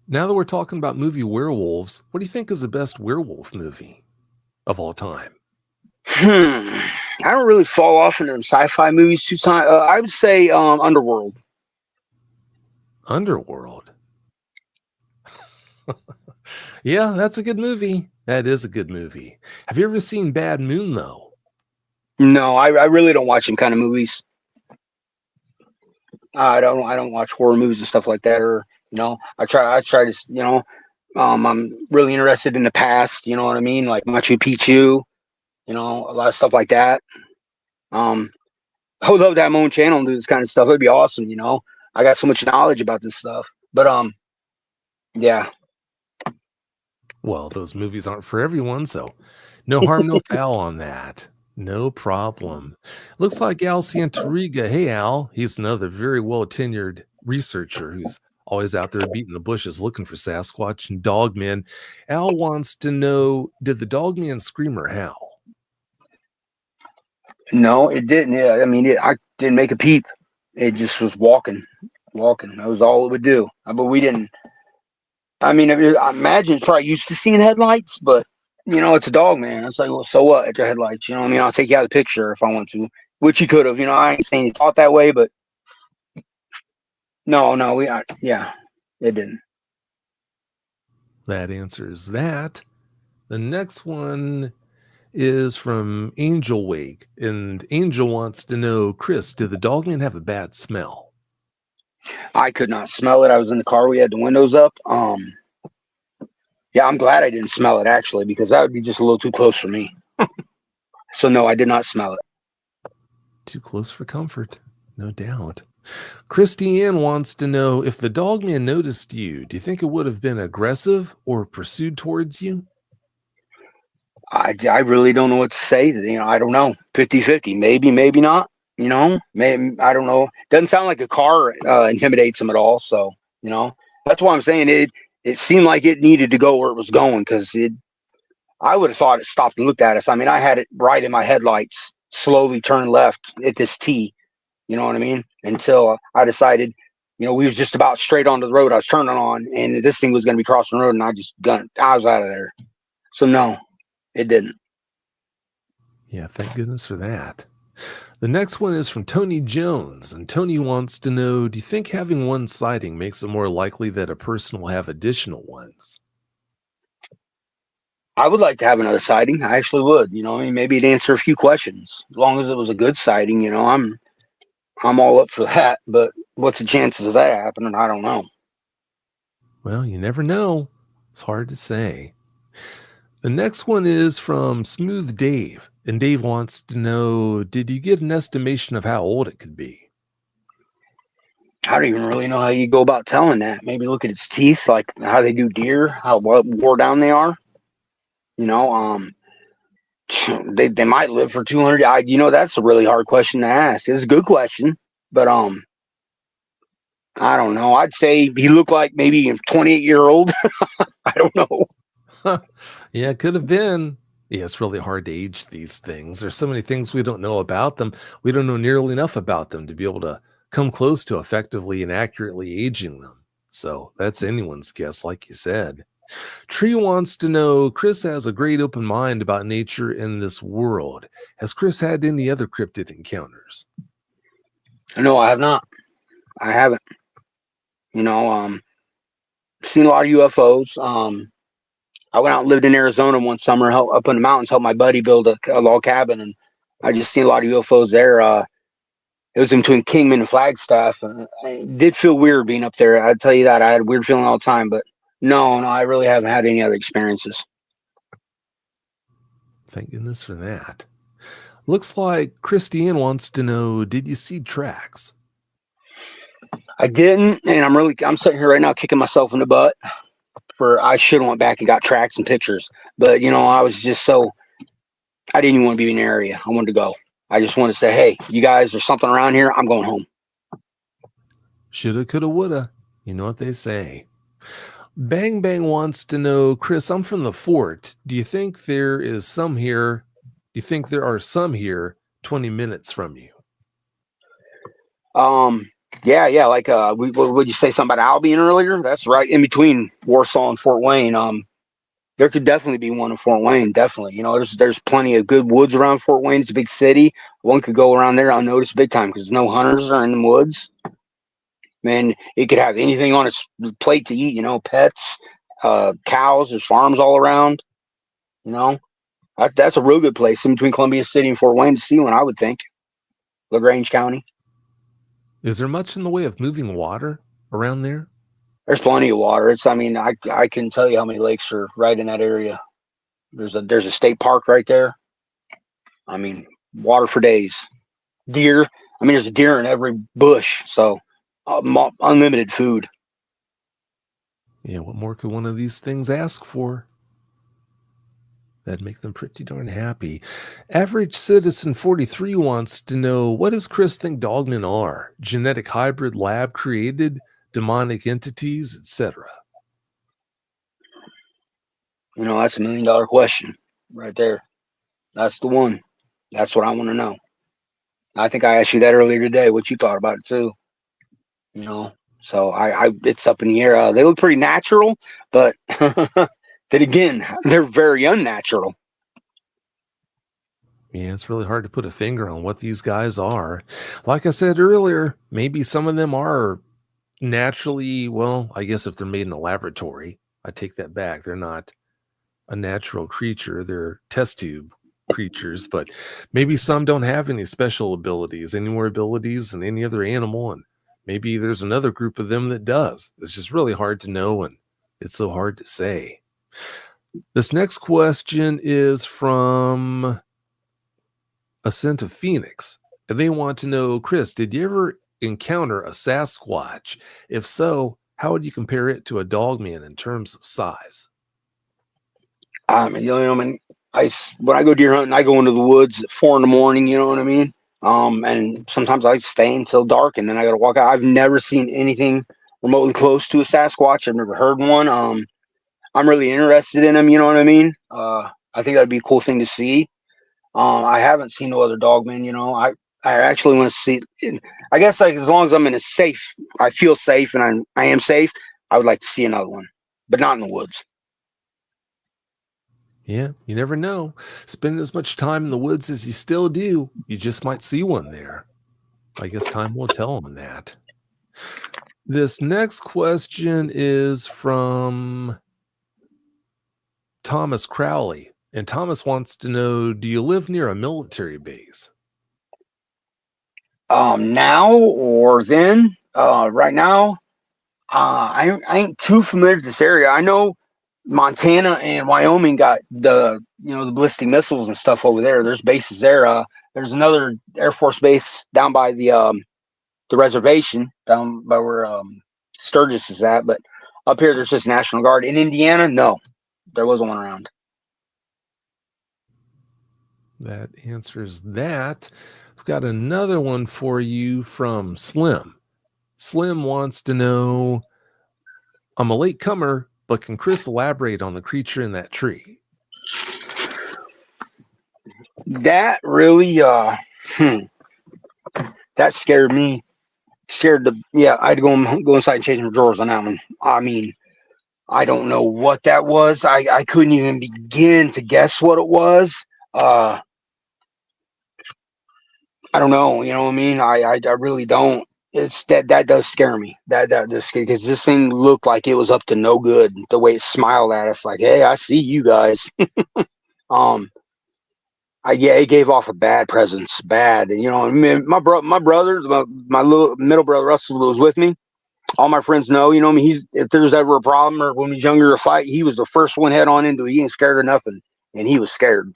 Now that we're talking about movie werewolves, what do you think is the best werewolf movie of all time? I don't really fall off into them sci-fi movies too time. I would say Underworld. Underworld. Yeah, that's a good movie. That is a good movie. Have you ever seen Bad Moon, though? No, I really don't watch them kind of movies. I don't watch horror movies and stuff like that. Or I try to I'm really interested in the past. You know what I mean? Like Machu Picchu. A lot of stuff like that. I would love to have my own channel and do this kind of stuff. It'd be awesome. I got so much knowledge about this stuff. But yeah. Well, those movies aren't for everyone, so no harm, no foul on that. No problem. Looks like Al Santoriga. Hey, Al. He's another very well-tenured researcher who's always out there beating the bushes looking for Sasquatch and Dogman. Al wants to know, did the Dogman scream or howl? No, it didn't. Yeah, I mean, I didn't make a peep. It just was walking. That was all it would do. But we didn't. I mean, I imagine it's probably used to seeing headlights, but it's a dog, man. It's like, well, so what? At your headlights, you know what I mean? I'll take you out of the picture if I want to, which you could have. I ain't saying he thought that way, but no, yeah, it didn't. That answers that. The next one is from Angel Wake, and Angel wants to know, Chris, did the Dogman have a bad smell? I could not smell it. I was in the car. We had the windows up. Yeah, I'm glad I didn't smell it actually, because that would be just a little too close for me. So no, I did not smell it. Too close for comfort, no doubt. Christiane wants to know, if the Dogman noticed you, do you think it would have been aggressive or pursued towards you? I really don't know what to say. I don't know. 50-50. Maybe not. Maybe, I don't know. Doesn't sound like a car intimidates him at all. So, that's why I'm saying it seemed like it needed to go where it was going, because I would have thought it stopped and looked at us. I mean, I had it right in my headlights, slowly turn left at this T. You know what I mean? Until I decided, we was just about straight onto the road I was turning on, and this thing was going to be crossing the road, and I was out of there. So no, it didn't. Yeah, thank goodness for that. The next one is from Tony Jones, and Tony wants to know, do you think having one sighting makes it more likely that a person will have additional ones? I would like to have another sighting. I actually would. I mean, maybe it'd answer a few questions. As long as it was a good sighting, I'm all up for that. But what's the chances of that happening? I don't know. Well, you never know. It's hard to say. The next one is from Smooth Dave, and Dave wants to know, did you get an estimation of how old it could be? I don't even really know how you go about telling that. Maybe look at its teeth, like how they do deer, how wore down they are. They might live for 200. That's a really hard question to ask. It's a good question, but I don't know. I'd say he looked like maybe a 28-year-old. I don't know. Yeah, it could have been. Yeah, it's really hard to age these things. There's so many things we don't know about them. We don't know nearly enough about them to be able to come close to effectively and accurately aging them. So that's anyone's guess, like you said. Tree wants to know, Chris has a great open mind about nature in this world. Has Chris had any other cryptid encounters? No, I have not. I haven't. You know, seen a lot of UFOs. I went out and lived in Arizona one summer, up in the mountains, helped my buddy build a log cabin, and I just seen a lot of UFOs there. It was in between Kingman and Flagstaff. It did feel weird being up there. I'd tell you that. I had a weird feeling all the time, but no, I really haven't had any other experiences. Thank goodness for that. Looks like Christiane wants to know, did you see tracks? I didn't, and I'm sitting here right now kicking myself in the butt for I should have went back and got tracks and pictures, but I was just I didn't even want to be in the area. I wanted to go. I just wanted to say, hey, you guys, there's something around here. I'm going home. Shoulda, coulda, woulda. You know what they say. Bang Bang wants to know, Chris, I'm from the fort. Do you think there is some here? Do you think there are some here 20 minutes from you? Yeah. Like, would you say something about Albion earlier? That's right in between Warsaw and Fort Wayne. There could definitely be one in Fort Wayne. Definitely, there's plenty of good woods around Fort Wayne. It's a big city. One could go around there unnoticed big time because no hunters are in the woods. Man, it could have anything on its plate to eat. Pets, cows. There's farms all around. You know, that's a real good place in between Columbia City and Fort Wayne to see one. I would think LaGrange County. Is there much in the way of moving water around there? There's plenty of water. I can tell you how many lakes are right in that area. There's a state park right there. I mean, water for days. Deer. I mean, there's a deer in every bush. So unlimited food. Yeah, what more could one of these things ask for? That'd make them pretty darn happy. Average Citizen 43 wants to know, what does Chris think dogmen are? Genetic hybrid lab created, demonic entities, etc. That's $1 million question right there. That's the one. That's what I want to know. I think I asked you that earlier today. What you thought about it too? So it's up in the air. They look pretty natural, but then again, they're very unnatural. Yeah, it's really hard to put a finger on what these guys are. Like I said earlier, maybe some of them are naturally, well, I guess if they're made in a laboratory, I take that back. They're not a natural creature, they're test tube creatures, but maybe some don't have any special abilities, any more abilities than any other animal. And maybe there's another group of them that does. It's just really hard to know, and it's so hard to say. This next question is from Ascent of Phoenix. And they want to know, Chris, did you ever encounter a Sasquatch? If so, how would you compare it to a dogman in terms of size? I mean, when I go deer hunting, I go into the woods at 4 in the morning. You know what I mean? And sometimes I stay until dark, and then I got to walk out. I've never seen anything remotely close to a Sasquatch. I've never heard one. I'm really interested in them. You know what I mean? I think that'd be a cool thing to see. I haven't seen no other dogmen. I actually want to see. I guess like as long as I'm in a safe, I feel safe, and I am safe. I would like to see another one, but not in the woods. Yeah, you never know. Spend as much time in the woods as you still do, you just might see one there. I guess time will tell on that. This next question is from Thomas Crowley. And Thomas wants to know, do you live near a military base? Now or then? Right now, I ain't too familiar with this area. I know Montana and Wyoming got the ballistic missiles and stuff over there. There's bases there. There's another Air Force base down by the reservation down by where Sturgis is at. But up here, there's just National Guard. In Indiana, no, there wasn't one around. That answers that. I've got another one for you from Slim. Slim wants to know, I'm a late comer, but can Chris elaborate on the creature in that tree? That really, that scared me. Scared the, yeah, I had to go inside and change my drawers on that one. I mean, I don't know what that was. I couldn't even begin to guess what it was. I don't know. You know what I mean? I really don't. It's that does scare me. That does scare, because this thing looked like it was up to no good. The way it smiled at us, like, "Hey, I see you guys." um, yeah, it gave off a bad presence, bad. And, you know, my brother, my little middle brother Russell was with me. All my friends know, you know, I mean, if there's ever a problem or when he's younger, a fight, he was the first one head on into it. He ain't scared of nothing, and he was scared.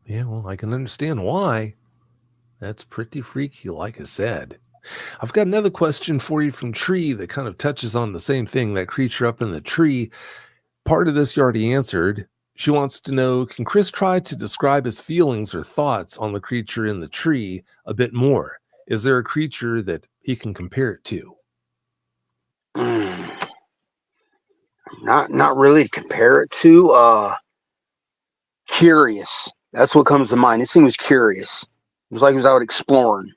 Yeah, well, I can understand why. That's pretty freaky, like I said. I've got another question for you from Tree that kind of touches on the same thing, that creature up in the tree. Part of this you already answered. She wants to know, can Chris try to describe his feelings or thoughts on the creature in the tree a bit more? Is there a creature that he can compare it to? Mm, not really to compare it to. Curious. That's what comes to mind. This thing was curious. It was like it was out exploring.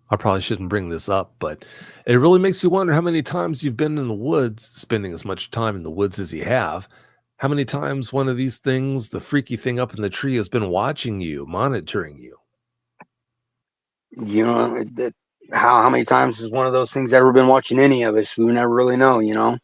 I probably shouldn't bring this up, but it really makes you wonder how many times you've been in the woods, spending as much time in the woods as you have. How many times one of these things, the freaky thing up in the tree, has been watching you, monitoring you? You know, how many times has one of those things ever been watching any of us? We never really know. You know.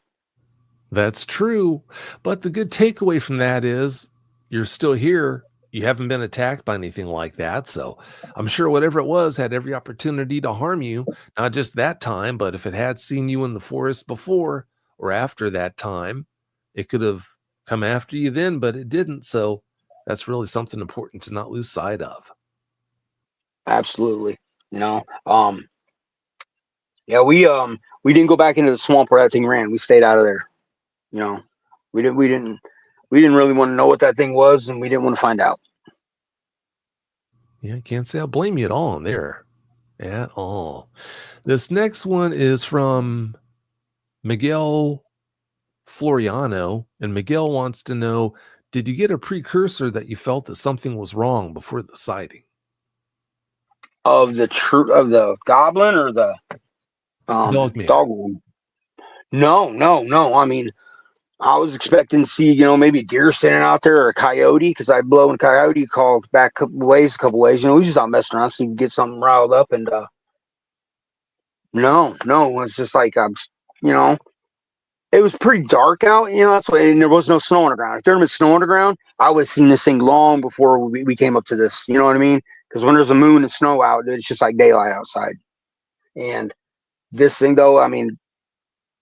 That's true. But the good takeaway from that is you're still here. You haven't been attacked by anything like that. So I'm sure whatever it was had every opportunity to harm you, not just that time, but if it had seen you in the forest before or after that time, it could have come after you then, but it didn't. So that's really something important to not lose sight of. Absolutely. You know. Yeah, we didn't go back into the swamp where that thing ran. We stayed out of there. You know, we didn't really want to know what that thing was, and we didn't want to find out. Yeah, I can't say I blame you at all in there. At all. This next one is from Miguel Floriano, and Miguel wants to know, did you get a precursor that you felt that something was wrong before the sighting? Of the goblin or the Dogman. dog one? No, no, no. I mean, I was expecting to see, you know, maybe a deer standing out there or a coyote, because I blow and coyote called back a couple ways. You know, we just out messing around, so you can get something riled up. And no, no, it's just like you know, it was pretty dark out. You know, that's why, and there was no snow on the ground. If there had been snow on the ground, I would have seen this thing long before we came up to this. You know what I mean? Because when there's a moon and snow out, it's just like daylight outside. And this thing, though, I mean,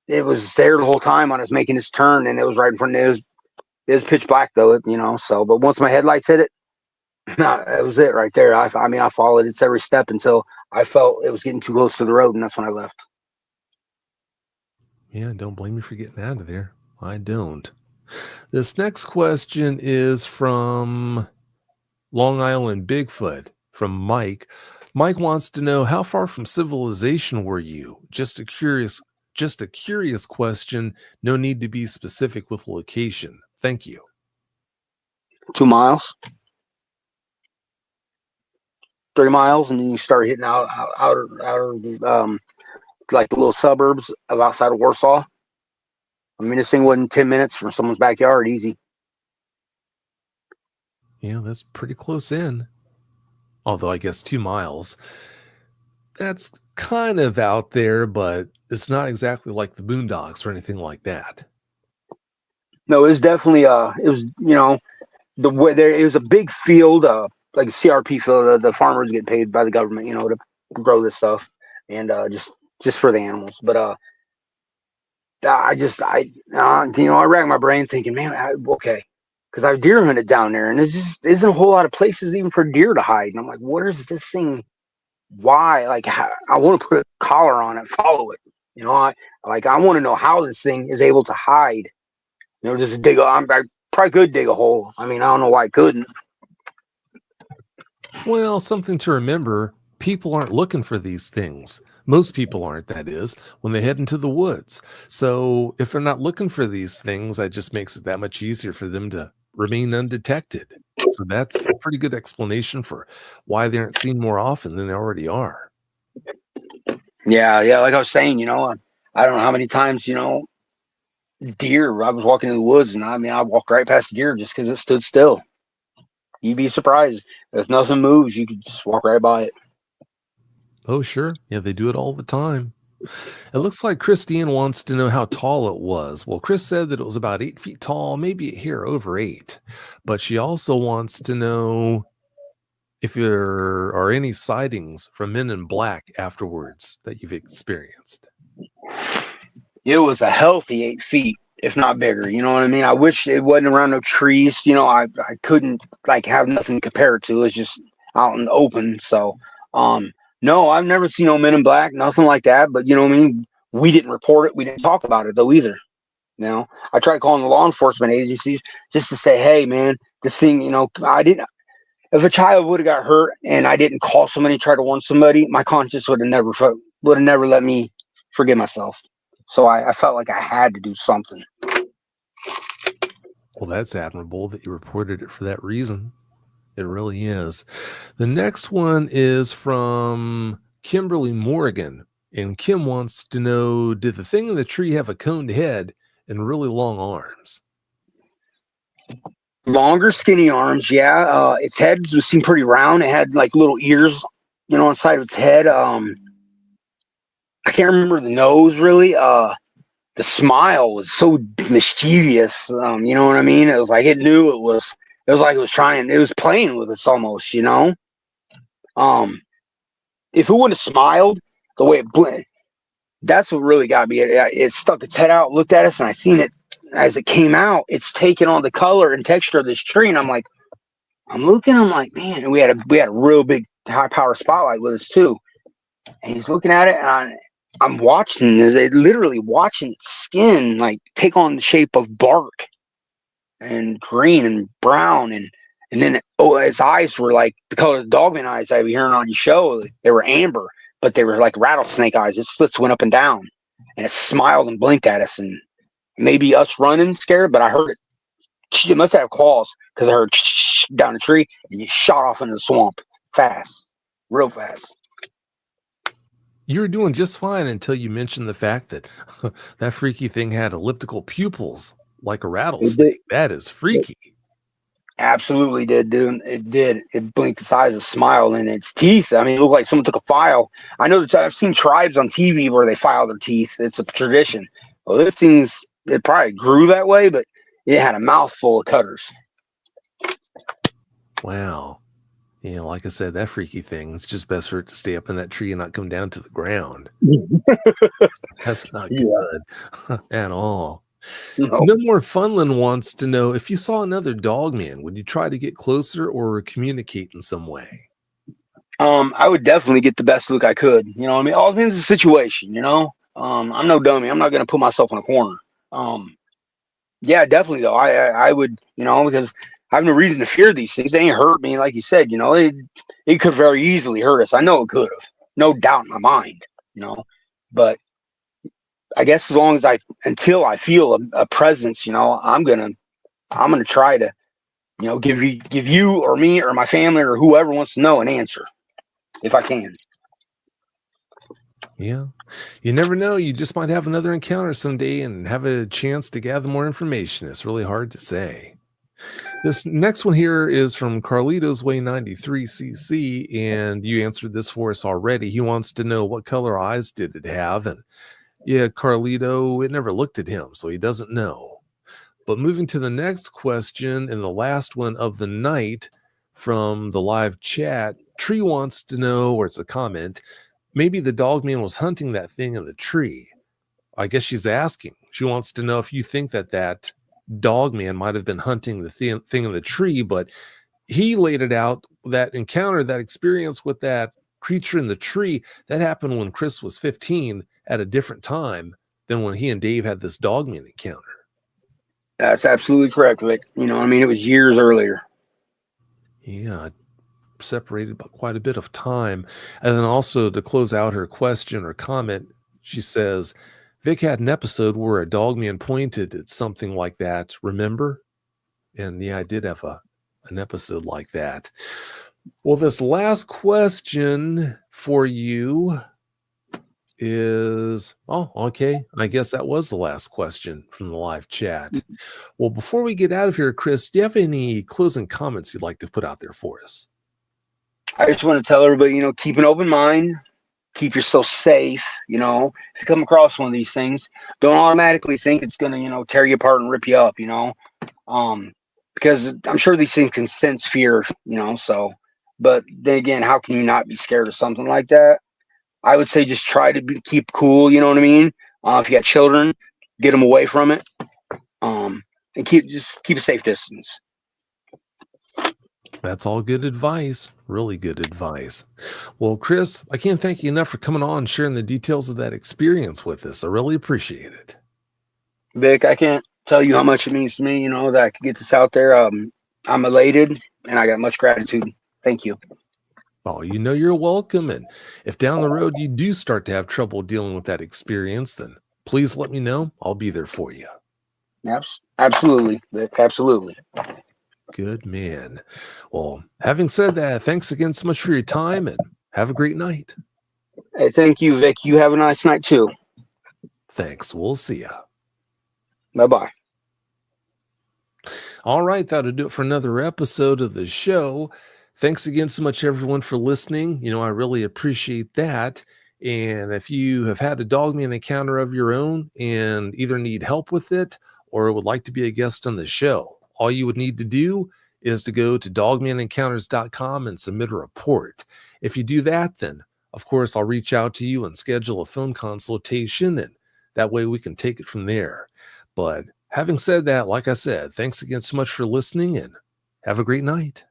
it was there the whole time when I was making this turn, and it was right in front of it. It was pitch black though, you know. So, but once my headlights hit it, it was it right there. I mean, I followed its every step until I felt it was getting too close to the road, and that's when I left. Yeah, don't blame me for getting out of there. I don't. This next question is from Long Island Bigfoot, from Mike. Mike wants to know, how far from civilization were you? Just a curious question. No need to be specific with location. Thank you. 2 miles, 3 miles, and then you start hitting outer like the little suburbs of outside of Warsaw. I mean, this thing wasn't 10 minutes from someone's backyard, easy. Yeah, that's pretty close in. Although I guess 2 miles. That's kind of out there, but it's not exactly like the Boondocks or anything like that. No, it was definitely it was, you know, the way there, it was a big field, like a CRP field. The farmers get paid by the government, you know, to grow this stuff, and just for the animals. But you know, I racked my brain thinking, man, okay, because I've deer hunted down there, and there's just isn't a whole lot of places even for deer to hide. And I'm like, where is this thing? Why? Like, I want to put a collar on it, follow it. You know, I want to know how this thing is able to hide. You know, just dig. I probably could dig a hole. I mean, I don't know why I couldn't. Well, something to remember, people aren't looking for these things. Most people aren't, that is, when they head into the woods. So if they're not looking for these things, that just makes it that much easier for them to remain undetected. So that's a pretty good explanation for why they aren't seen more often than they already are. Yeah, yeah. Like I was saying, I don't know how many times, deer. I was walking in the woods, and I walked right past the deer just because it stood still. You'd be surprised if nothing moves. You could just walk right by it. Oh, sure. Yeah, they do it all the time. It looks like Christine wants to know how tall it was. Well, Chris said that it was about 8 feet tall, maybe here over 8. But she also wants to know if there are any sightings from men in black afterwards that you've experienced. It was a healthy 8 feet, if not bigger. You know what I mean? I wish it wasn't around no trees. I couldn't like have nothing to compare it to. It's just out in the open. So, no, I've never seen no Men in Black, nothing like that. But you know what I mean? We didn't report it. We didn't talk about it though either. I tried calling the law enforcement agencies just to say, hey, man, this thing. I didn't. If a child would have got hurt and I didn't call somebody, try to warn somebody, my conscience would have never let me forgive myself. So I felt like I had to do something. Well, that's admirable that you reported it for that reason. It really is. The next one is from Kimberly Morgan. And Kim wants to know, did the thing in the tree have a coned head and really long arms? Longer, skinny arms, yeah. Its head seemed pretty round. It had like little ears, inside of its head. I can't remember the nose really. The smile was so mischievous. You know what I mean? It was like it knew it was. It was like it was trying. It was playing with us almost. If it would have smiled the way it blinked, that's what really got me. It stuck its head out, looked at us, and I seen it as it came out. It's taking on the color and texture of this tree, and I'm like, I'm like, man. And we had a real big high power spotlight with us too. And he's looking at it, and I'm watching it, literally watching its skin like take on the shape of bark and green and brown, and then its eyes were like the color of the Dogman eyes I be hearing on your show. They were amber, but they were like rattlesnake eyes. Its slits went up and down, and it smiled and blinked at us, and maybe us running scared, but I heard it. It must have claws because I heard down the tree, and it shot off into the swamp fast, real fast. You were doing just fine until you mentioned the fact that that freaky thing had elliptical pupils like a It did. rattlesnake. That is freaky. Absolutely did, dude. It did. It blinked its eyes, a smile, and its teeth. I mean, it looked like someone took a file. I know that I've seen tribes on TV where they file their teeth. It's a tradition. Well, this thing's, it probably grew that way, but it had a mouthful of cutters. Wow. Yeah, like I said, that freaky thing, it's just best for it to stay up in that tree and not come down to the ground. That's not good at all. No. No More Funland wants to know, if you saw another Dogman, would you try to get closer or communicate in some way? I would definitely get the best look I could. You know what I mean? All depends on the situation, I'm no dummy. I'm not going to put myself in a corner. Yeah, definitely though. I would, because I have no reason to fear these things. They ain't hurt me, like you said. It could very easily hurt us. I know it could have, no doubt in my mind. But I guess until I feel a presence, I'm gonna try to, give you or me or my family or whoever wants to know an answer if I can. Yeah. You never know. You just might have another encounter someday and have a chance to gather more information. It's really hard to say. This next one here is from Carlitos Way 93cc, and you answered this for us already. He wants to know, what color eyes did it have? And yeah, Carlito, it never looked at him, so he doesn't know. But moving to the next question, and the last one of the night from the live chat, Tree wants to know, or it's a comment, maybe the Dogman was hunting that thing in the tree. I guess she's asking. She wants to know if you think that Dogman might have been hunting the thing in the tree, but he laid it out, that encounter, that experience with that creature in the tree, that happened when Chris was 15 at a different time than when he and Dave had this Dogman encounter. That's absolutely correct, Vic. It was years earlier. Yeah. separated by quite a bit of time. And then also to close out her question or comment, she says, Vic had an episode where a dogman pointed at something like that, remember? And yeah, I did have an episode like that. Well, this last question for you is, oh, okay. I guess that was the last question from the live chat. Well, before we get out of here, Chris, do you have any closing comments you'd like to put out there for us? I just want to tell everybody, keep an open mind, keep yourself safe. If you come across one of these things, don't automatically think it's going to, tear you apart and rip you up, because I'm sure these things can sense fear, so, but then again, how can you not be scared of something like that? I would say just try to keep cool, you know what I mean? If you got children, get them away from it, and keep a safe distance. That's all good advice. Really good advice. Well, Chris, I can't thank you enough for coming on and sharing the details of that experience with us. I really appreciate it. Vic, I can't tell you how much it means to me, that I could get this out there. I'm elated and I got much gratitude. Thank you. Oh, you're welcome. And if down the road you do start to have trouble dealing with that experience, then please let me know. I'll be there for you. Absolutely, Vic. Absolutely. Good man. Well, having said that, thanks again so much for your time and have a great night. Hey, thank you, Vic. You have a nice night too. Thanks. We'll see ya. Bye-bye. All right, that'll do it for another episode of the show. Thanks again so much, everyone, for listening. I really appreciate that. And if you have had a dogman encounter of your own and either need help with it or would like to be a guest on the show, all you would need to do is to go to dogmanencounters.com and submit a report. If you do that, then, of course, I'll reach out to you and schedule a phone consultation, and that way we can take it from there. But having said that, like I said, thanks again so much for listening and have a great night.